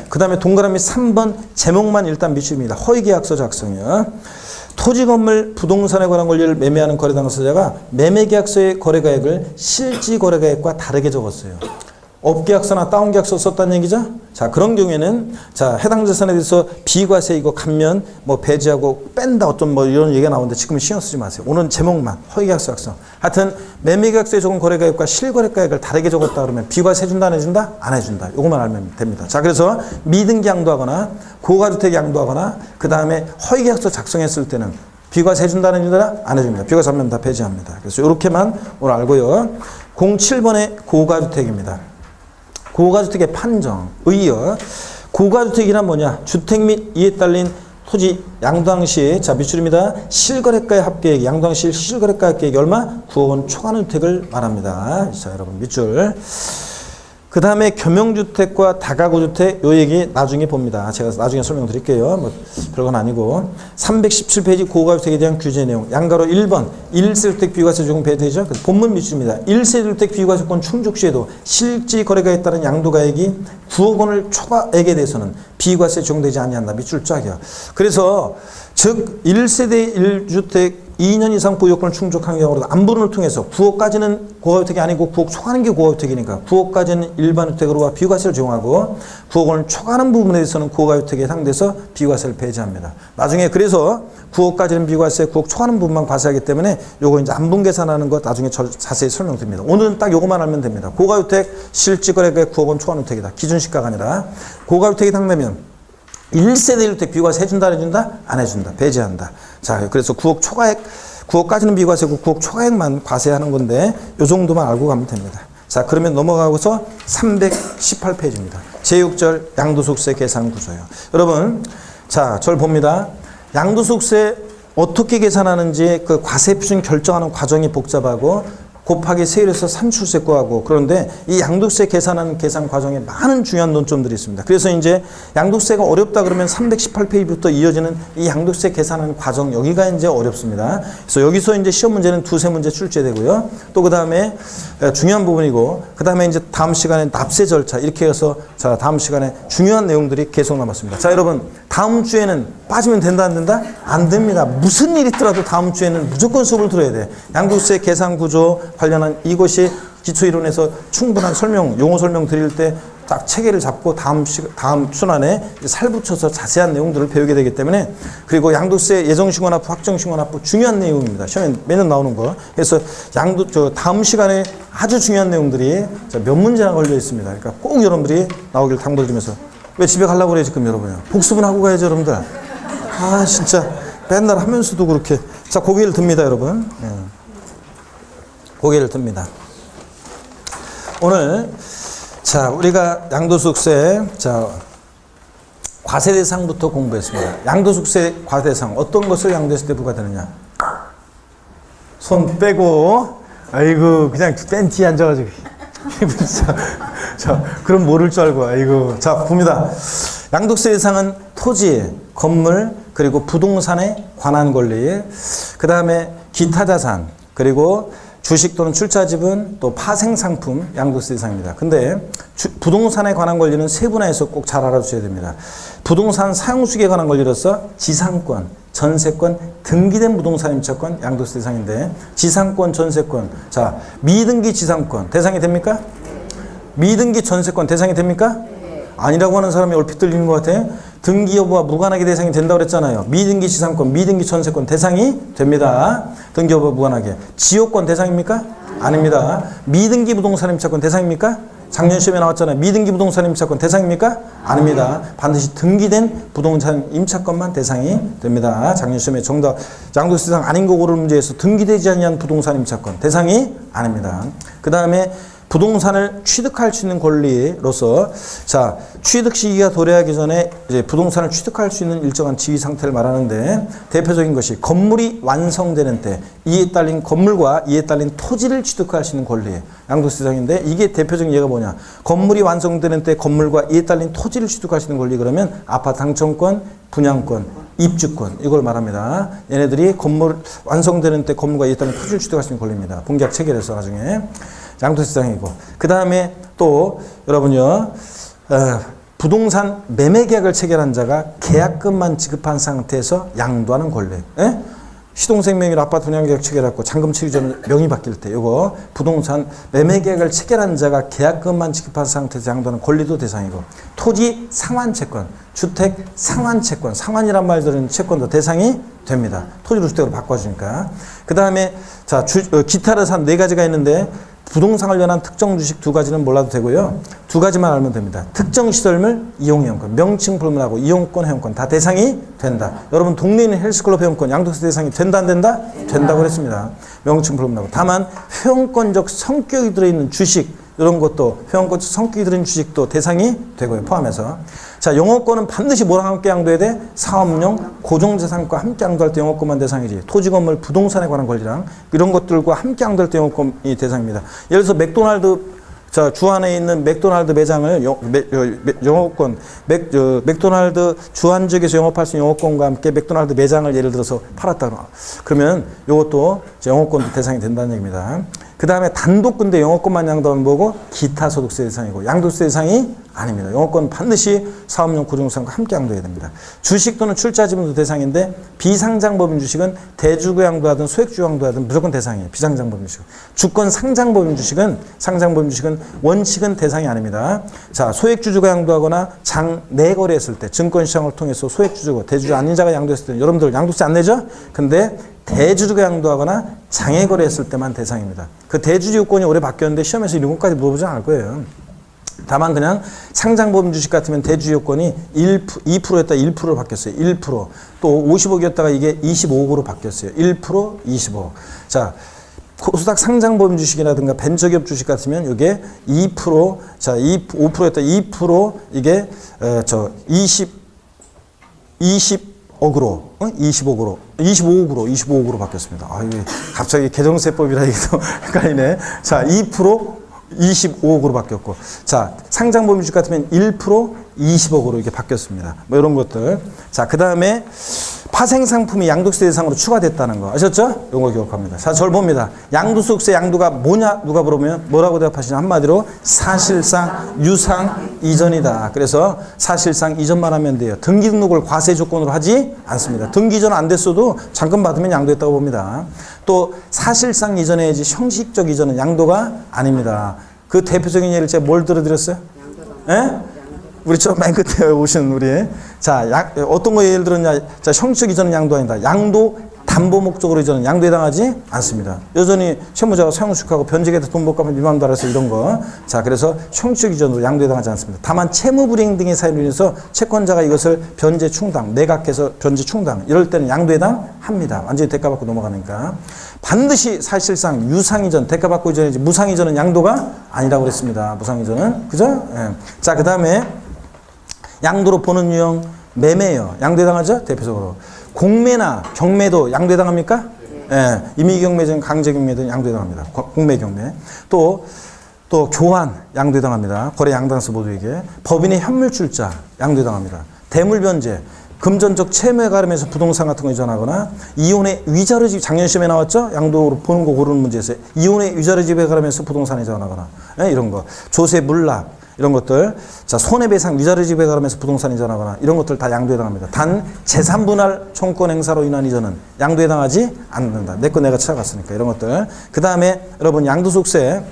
그 다음에 동그라미 3번 제목만 일단 밑줄입니다. 허위계약서 작성이요. 토지, 건물, 부동산에 관한 권리를 매매하는 거래 당사자가 매매계약서의 거래가액을 실지 거래가액과 다르게 적었어요. 업계약서나 다운계약서 썼다는 얘기죠? 자, 그런 경우에는 자, 해당 재산에 대해서 비과세 이거 감면 뭐 배제하고 뺀다 어떤 뭐 이런 얘기가 나오는데 지금은 신경 쓰지 마세요. 오늘 제목만 허위계약서 약성. 하여튼 매매계약서에 적은 거래가액과 실거래가액을 다르게 적었다 그러면 비과세 해준다 안 해준다? 안 해준다. 요것만 알면 됩니다. 자, 그래서 미등기 양도하거나 고가주택 양도하거나 그 다음에 허위계약서 작성했을 때는 비과세 해준다 안 해준다? 안 해줍니다. 비과세 하면 다 배제합니다. 그래서 이렇게만 오늘 알고요. 07번의 고가주택입니다. 고가주택의 판정, 의여. 고가주택이란 뭐냐? 주택 및 이에 딸린 토지 양도당 시, 자, 미출입니다. 실거래가의 합계액, 양도당 시 실거래가 합계액이 얼마? 9억 원 초과하는 주택을 말합니다. 자, 여러분, 밑줄. 그 다음에 겸용주택과 다가구주택, 요 얘기 나중에 봅니다. 제가 나중에 설명드릴게요. 뭐, 별건 아니고. 317페이지 고가주택에 대한 규제 내용. 양가로 1번, 1세주택 비과세 적용 배제죠. 본문 밑줄입니다. 1세주택 비과세권 충족 시에도 실지 거래가에 따른 양도가액이 9억 원을 초과액에 대해서는 비과세 적용되지 아니한다. 밑줄 쫙이야. 그래서, 즉, 1세대 1주택 2년 이상 보유요건을 충족한 경우로 안분을 통해서 9억까지는 고가주택이 아니고 9억 초과하는 게 고가주택이니까 9억까지는 일반주택으로와 비과세를 적용하고 9억 원을 초과하는 부분에 대해서는 고가주택에 해당돼서 비과세를 배제합니다. 나중에 그래서 9억까지는 비과세, 9억 초과하는 부분만 과세하기 때문에 요거 이제 안분 계산하는 것 나중에 자세히 설명드립니다. 오늘은 딱 요거만 알면 됩니다. 고가주택 실지거래가액 9억 원 초과하는 주택이다. 기준시가가 아니라 고가주택이 해당되면 1세대 1주택 비과세 해준다 안 해준다? 안 해준다. 배제한다. 자, 그래서 9억 초과액, 9억까지는 비과세고 9억 초과액만 과세하는 건데 요 정도만 알고 가면 됩니다. 자, 그러면 넘어가고서 318페이지입니다. 제6절 양도소득세 계산 구조예요. 여러분, 자, 절 봅니다. 양도소득세 어떻게 계산하는지 그 과세 표준 결정하는 과정이 복잡하고 곱하기 세율에서 산출세 구하고 그런데 이 양도세 계산하는 계산 과정에 많은 중요한 논점들이 있습니다. 그래서 이제 양도세가 어렵다 그러면 318페이지부터 이어지는 이 양도세 계산하는 과정 여기가 이제 어렵습니다. 그래서 여기서 이제 시험 문제는 두세 문제 출제되고요. 또 그 다음에 중요한 부분이고 그 다음에 이제 다음 시간에 납세 절차 이렇게 해서 자 다음 시간에 중요한 내용들이 계속 남았습니다. 자 여러분 다음 주에는 빠지면 된다 안 된다? 안 됩니다. 무슨 일이 있더라도 다음 주에는 무조건 수업을 들어야 돼. 양도세 계산 구조 관련한 이것이 기초이론에서 충분한 설명, 용어 설명 드릴 때 딱 체계를 잡고 다음 순환에 살 붙여서 자세한 내용들을 배우게 되기 때문에 그리고 양도세 예정신고납부, 확정신고납부 중요한 내용입니다. 시험에 매년 나오는 거. 그래서 다음 시간에 아주 중요한 내용들이 몇 문제나 걸려 있습니다. 그러니까 꼭 여러분들이 나오길 당부드리면서 왜 집에 가려고 그래 지금 여러분요. 복습은 하고 가야죠 여러분들. 아 진짜 맨날 하면서도 그렇게. 자 고개를 듭니다 여러분. 네. 고개를 듭니다. 오늘 자 우리가 양도소득세 자 과세 대상부터 공부했습니다. 양도소득세 과세 대상 어떤 것을 양도했을 때 부과되느냐? 손 빼고 아이고 그냥 벤치에 앉아가지고 자 그럼 모를 줄 알고 아이고 자 봅니다. 양도세 대상은 토지, 건물 그리고 부동산에 관한 권리 그 다음에 기타 자산 그리고 주식 또는 출자지분 또 파생상품 양도세 대상입니다. 근데 부동산에 관한 권리는 세분화해서 꼭 잘 알아두셔야 됩니다. 부동산 사용수익에 관한 권리로서 지상권, 전세권, 등기된 부동산 임차권 양도세 대상인데 지상권, 전세권 자 미등기 지상권 대상이 됩니까? 미등기 전세권 대상이 됩니까? 아니라고 하는 사람이 얼핏 들리는 것 같아요. 등기 여부와 무관하게 대상이 된다고 그랬잖아요. 미등기 지상권, 미등기 전세권 대상이 됩니다. 등기 여부와 무관하게. 지역권 대상입니까? 아닙니다. 미등기 부동산 임차권 대상입니까? 작년 시험에 나왔잖아요. 미등기 부동산 임차권 대상입니까? 아닙니다. 반드시 등기된 부동산 임차권만 대상이 됩니다. 작년 시험에 정답 양도세 대상 아닌 거 고를 문제에서 등기되지 않은 부동산 임차권 대상이 아닙니다. 그 다음에 부동산을 취득할 수 있는 권리로서 자 취득 시기가 도래하기 전에 이제 부동산을 취득할 수 있는 일정한 지위 상태를 말하는데 대표적인 것이 건물이 완성되는 때 이에 딸린 건물과 이에 딸린 토지를 취득할 수 있는 권리 양도세 대상인데 이게 대표적인 예가 뭐냐 건물이 완성되는 때 건물과 이에 딸린 토지를 취득할 수 있는 권리 그러면 아파트 당첨권, 분양권, 입주권 이걸 말합니다. 얘네들이 건물 완성되는 때 건물과 이에 딸린 토지를 취득할 수 있는 권리입니다. 본계약 체결해서 나중에 양도세 대상이고 그 다음에 또 여러분요 부동산 매매 계약을 체결한 자가 계약금만 지급한 상태에서 양도하는 권리. 예? 시동생 명의로 아파트 분양계약 체결했고 잔금 처리 전에 명의 바뀔 때 이거 부동산 매매 계약을 체결한 자가 계약금만 지급한 상태에서 양도하는 권리도 대상이고 토지 상환채권, 주택 상환채권, 상환이란 말 들은 채권도 대상이 됩니다. 토지로 주택으로 바꿔주니까. 그 다음에 자 기타를 산 4가지가 있는데 부동산을 관련한 특정 주식 2가지는 몰라도 되고요. 2가지만 알면 됩니다. 특정 시설물 이용회원권, 명칭 불문하고 이용권, 회원권 다 대상이 된다. 여러분 동네 있는 헬스클럽 회원권 양도세 대상이 된다 안 된다? 된다고 그랬습니다. 명칭 불문하고. 다만 회원권적 성격이 들어있는 주식 이런 것도 회원권적 성격이 들어있는 주식도 대상이 되고요. 포함해서. 자, 영업권은 반드시 뭐랑 함께 양도해야 돼? 사업용 고정자산과 함께 양도할 때 영업권만 대상이지. 토지, 건물, 부동산에 관한 권리랑 이런 것들과 함께 양도할 때 영업권이 대상입니다. 예를 들어서 맥도날드 자, 주 안에 있는 맥도날드 매장을 영업권, 맥도날드 주안 지역에서 영업할 수 있는 영업권과 함께 맥도날드 매장을 예를 들어서 팔았다. 그러면 이것도 영업권도 대상이 된다는 얘기입니다. 그 다음에 단독 근대 영업권만 양도하면 뭐고? 기타 소득세 대상이고 양도세 대상이 아닙니다. 영업권은 반드시 사업용 고정자산과 함께 양도해야 됩니다. 주식 또는 출자지분도 대상인데 비상장법인 주식은 대주고 양도하든 소액주 양도하든 무조건 대상이에요. 비상장법인 주식. 주권 상장법인 주식은 원칙은 대상이 아닙니다. 자, 소액주주가 양도하거나 장 내거래했을 때 증권시장을 통해서 소액주주고 대주주 아닌 자가 양도했을 때 여러분들 양도세 안 내죠? 근데 대주주가 양도하거나 장외거래했을 때만 대상입니다. 그 대주주 요건이 올해 바뀌었는데 시험에서 이런 것까지 물어보지 않을 거예요. 다만 그냥 상장법인 주식 같으면 대주주 요건이 2%였다 1%로 바뀌었어요. 1%. 또 50억이었다가 이게 25억으로 바뀌었어요. 1%, 25억. 자, 코스닥 상장법인 주식이라든가 벤처기업 주식 같으면 이게 2%, 자, 5%였다 2% 이게 20억으로 25억으로 바뀌었습니다. 아, 이게 갑자기 개정세법이라 이게 또 헷갈리네. 자, 2% 25억으로 바뀌었고, 자, 상장법인 주식 같으면 1% 20억으로 이렇게 바뀌었습니다. 뭐 이런 것들. 자, 그 다음에 파생상품이 양도세 대상으로 추가됐다는 거 아셨죠? 이거 기억합니다. 자, 저를 봅니다. 양도소득세 양도가 뭐냐? 누가 물어보면 뭐라고 대답하시냐? 한마디로 사실상 유상 이전이다. 그래서 사실상 이전만 하면 돼요. 등기 등록을 과세 조건으로 하지 않습니다. 등기 이전 안 됐어도 잔금 받으면 양도했다고 봅니다. 또 사실상 이전해야지 형식적 이전은 양도가 아닙니다. 그 대표적인 예를 제가 뭘 들어드렸어요? 예? 우리 저 맨 끝에 오신 우리. 자, 어떤 거 예를 들었냐. 자, 형식 이전은 양도 아니다. 양도 담보 목적으로 이전은 양도에 해당하지 않습니다. 여전히 채무자가 사용수익하고 변제계에서 돈 못 갚으면 미망도 알아서 이런 거. 자, 그래서 형식 이전으로 양도에 해당하지 않습니다. 다만 채무불이행 등의 사유로 인해서 채권자가 이것을 변제 충당, 매각해서 변제 충당 이럴 때는 양도에 해당합니다. 완전히 대가받고 넘어가니까. 반드시 사실상 유상이전, 대가받고 이전이지 무상이전은 양도가 아니라고 그랬습니다. 무상이전은. 그죠? 예. 자, 그 다음에 양도로 보는 유형 매매요. 양도에 해당하죠? 대표적으로. 공매나 경매도 양도에 해당합니까? 예. 임의경매든 강제경매든 양도에 해당합니다. 공매, 경매. 또 교환 양도에 해당합니다. 거래 양당수 모두에게. 법인의 현물출자 양도에 해당합니다. 대물변제. 금전적 채무에 가름해서 부동산 같은 거 이전하거나 이혼의 위자료 집 작년 시험에 나왔죠? 양도로 보는 거 고르는 문제에서 이혼의 위자료 집에 가름해서 부동산 이전하거나 이런 거 조세 물납 이런 것들 자 손해배상 위자료 집에 가름해서 부동산 이전하거나 이런 것들 다 양도에 해당합니다. 단 재산분할 청권 행사로 인한 이전은 양도에 해당하지 않는다. 내 거 내가 찾아갔으니까 이런 것들. 그 다음에 여러분 양도소득세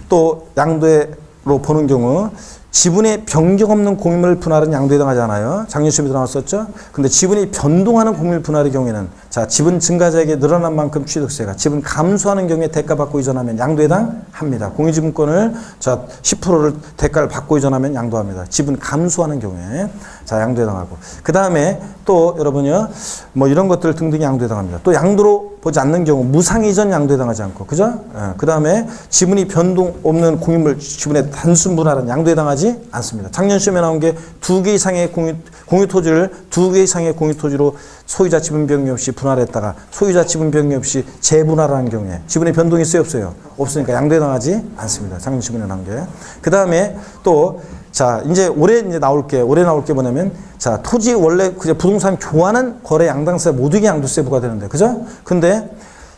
또 양도로 보는 경우 지분의 변경 없는 공유물 분할은 양도에 해당하지 않아요. 작년 시험에도 나왔었죠. 근데 지분이 변동하는 공유물 분할의 경우에는 자 지분 증가자에게 늘어난 만큼 취득세가 지분 감소하는 경우에 대가받고 이전하면 양도에 해당합니다. 공유지분권을 자 10%를 대가를 받고 이전하면 양도합니다. 지분 감소하는 경우에 자 양도에 해당하고 그 다음에 또 여러분요 뭐 이런 것들 등등이 양도에 해당합니다. 또 양도로 보지 않는 경우 무상이전 양도에 해당하지 않고 그죠? 예. 그 다음에 지분이 변동 없는 공유물 지분의 단순 분할은 양도에 해당하지 않습니다. 작년 시험에 나온 게 2개 이상의 공유토지를 2개 이상의 공유토지로 소유자 지분 변경이 없이 분할했다가 소유자 지분 변경이 없이 재분할하는 경우에 지분의 변동이 있어요 없어요? 없으니까 양도에 해당하지 않습니다. 작년 시험에 나온 게. 그 다음에 또 자, 이제 올해 나올 게 뭐냐면, 자, 토지 원래 그냥 부동산 교환은 거래 양당세 모두에게 양도세 부과되는데, 그죠? 근데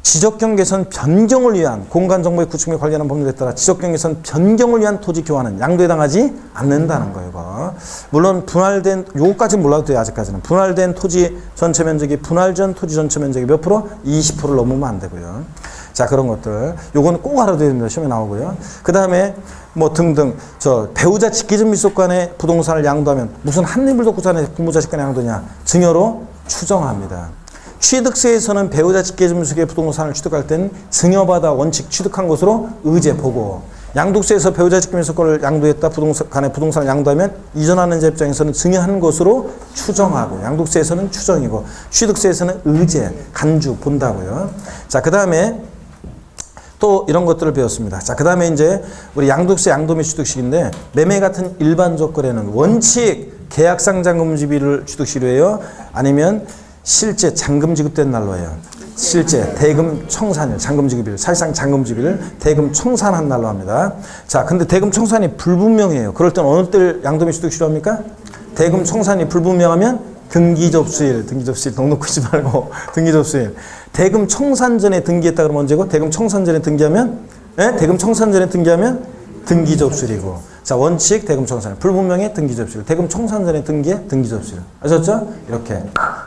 지적경계선 변경을 위한 공간정보의 구축 및 관리하는 법률에 따라 지적경계선 변경을 위한 토지 교환은 양도에 해당하지 않는다는 거예요. 이거. 물론 분할된, 요거까지 몰라도 돼요. 아직까지는. 분할된 토지 전체 면적이 분할 전 토지 전체 면적이 몇 프로? 20%를 넘으면 안 되고요. 자, 그런 것들. 요건 꼭 알아둬야 됩니다. 시험에 나오고요. 그 다음에 뭐 등등, 배우자 직계전 미속 간에 부동산을 양도하면 무슨 한입을 구산에 부모자식 간에 양도냐? 증여로 추정합니다. 취득세에서는 배우자 직계전미속의 부동산을 취득할 때는 증여받아 원칙 취득한 것으로 의제 보고, 양도세에서 배우자 직계전미속권을 양도했다 간에 부동산을 양도하면 이전하는 자 입장에서는 증여한 것으로 추정하고, 양도세에서는 추정이고 취득세에서는 의제, 간주 본다고요. 자, 그 다음에 또 이런 것들을 배웠습니다. 자, 그 다음에 이제 우리 양도세, 양도 및 취득식인데, 매매 같은 일반적 거래는 원칙 계약상 잔금지비를 취득시로 해요. 아니면 실제 잔금 지급된 날로 해요. 실제 대금 청산일, 잔금 지급일, 사실상 잔금 지급일 대금 청산한 날로 합니다. 자, 근데 대금 청산이 불분명해요. 그럴 땐 어느 때 양도 및 취득시로 합니까? 대금 청산이 불분명하면 등기접수일 넉넉히 하지 말고 등기접수일. 대금 청산 전에 등기했다 그러면 언제고? 대금 청산 전에 등기하면, 대금 청산 전에 등기하면 등기접수일이고. 자, 원칙 대금 청산, 불분명해 등기접수일, 대금 청산 전에 등기해 등기접수일. 아셨죠? 이렇게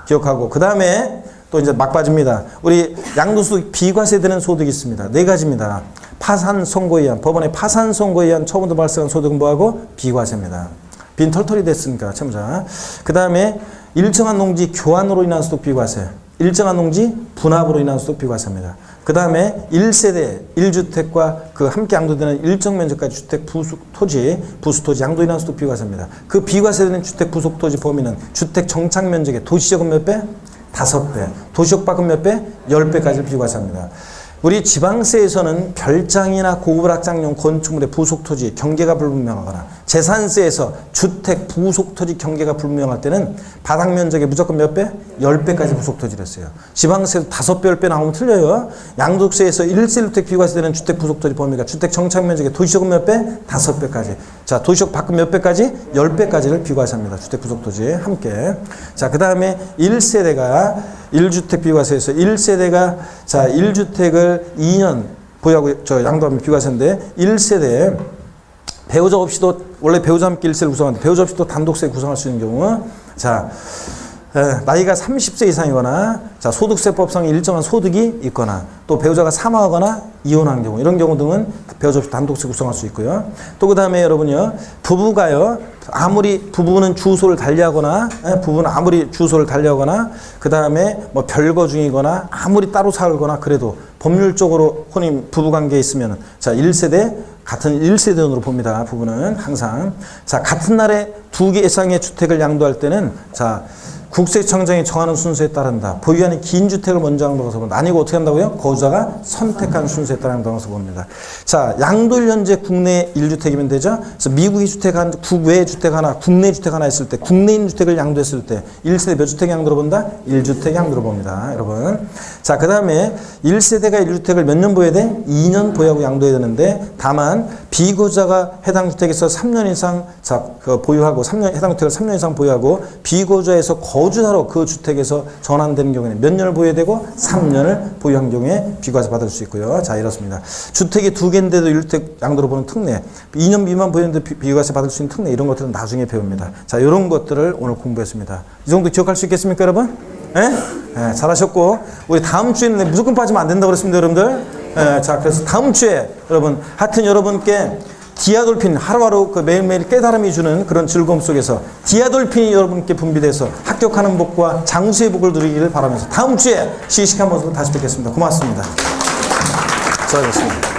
기억하고, 그 다음에 또 이제 막바지입니다. 우리 양도소득 비과세 되는 소득이 있습니다. 네 가지입니다. 파산 선고에 의한, 법원의 파산 선고에 의한 처분으로 발생한 소득은 뭐하고? 비과세입니다. 빈 털털이 됐으니까 채무자. 그 다음에 일정한 농지 교환으로 인한 소득 비과세, 일정한 농지 분합으로 인한 소득 비과세입니다. 그 다음에 1세대 1주택과 그 함께 양도되는 일정 면적까지 주택 부수토지 양도 인한 소득 비과세입니다. 그 비과세되는 주택 부속토지 범위는 주택 정착 면적의 도시적은 몇 배? 5배. 도시적 밖은 몇 배? 10배까지 비과세합니다. 우리 지방세에서는 별장이나 고급 악장용 건축물의 부속토지 경계가 불분명하거나, 재산세에서 주택 부속토지 경계가 불분명할 때는 바닥 면적의 무조건 몇 배? 10배까지 부속토지를 했어요. 지방세에서 5배, 10배 나오면 틀려요. 양도세에서 1세주택 비과세되는 주택 부속토지 범위가 주택 정착 면적의 도시적은 몇 배? 5배까지. 자, 도시적 밖은 몇 배까지? 10배까지를 비과세합니다. 주택 부속토지 함께. 자, 그 다음에 1세대가 1주택 비과세에서 1세대가 자, 1주택을 2년 보유하고 양도하면 비과세인데, 1세대에 배우자 없이도, 원래 배우자 함께 1세를 구성하는데 배우자 없이도 단독세 구성할 수 있는 경우, 자, 나이가 30세 이상이거나, 자, 소득세법상 일정한 소득이 있거나, 또 배우자가 사망하거나 이혼한 경우, 이런 경우 등은 배우자 없이 단독세 구성할 수 있고요. 또 그 다음에 여러분요, 부부가요, 아무리 부부는 주소를 달리하거나, 부부는 아무리 주소를 달리하거나, 그 다음에 뭐 별거 중이거나, 아무리 따로 살거나, 그래도 법률적으로 혼인 부부관계에 있으면, 자, 1세대, 같은 1세대원으로 봅니다. 부부는 항상. 자, 같은 날에 2개 이상의 주택을 양도할 때는, 자, 국세청장이 정하는 순서에 따른다. 보유하는 긴 주택을 먼저 양도해서 봅니다. 아니고 어떻게 한다고요? 거주자가 선택한 순서에 따라 양도해서 봅니다. 자, 양도일 현재 국내 1주택이면 되죠? 그래서 미국의 주택 한, 국외 주택 하나, 국내 주택 하나 있을 때, 국내인 주택을 양도했을 때 1세대 몇 주택 양도로 본다? 1주택 양도로 봅니다. 여러분. 자, 그 다음에 1세대가 1주택을 몇 년 보여야 돼? 2년 보유하고 양도해야 되는데, 다만 비거주자가 해당 주택에서 3년 이상 보유하고, 해당 주택을 3년 이상 보유하고, 비거주자에서 거주자로 그 주택에서 전환되는 경우에는 몇 년을 보유해야 되고? 3년을 보유한 경우에 비과세 받을 수 있고요. 자, 이렇습니다. 주택이 2개인데도 1주택 양도로 보는 특례, 2년 미만 보유했는데 비과세 받을 수 있는 특례, 이런 것들은 나중에 배웁니다. 자, 이런 것들을 오늘 공부했습니다. 이 정도 기억할 수 있겠습니까, 여러분? 예? 잘하셨고, 우리 다음 주에는 무조건 빠지면 안 된다고 그랬습니다, 여러분들. 자, 그래서 다음 주에 여러분, 하여튼 여러분께 디아돌핀, 하루하루 그 매일매일 깨달음이 주는 그런 즐거움 속에서 디아돌핀이 여러분께 분비돼서 합격하는 복과 장수의 복을 누리기를 바라면서 다음 주에 시식한 모습으로 다시 뵙겠습니다. 고맙습니다. 수고하셨습니다.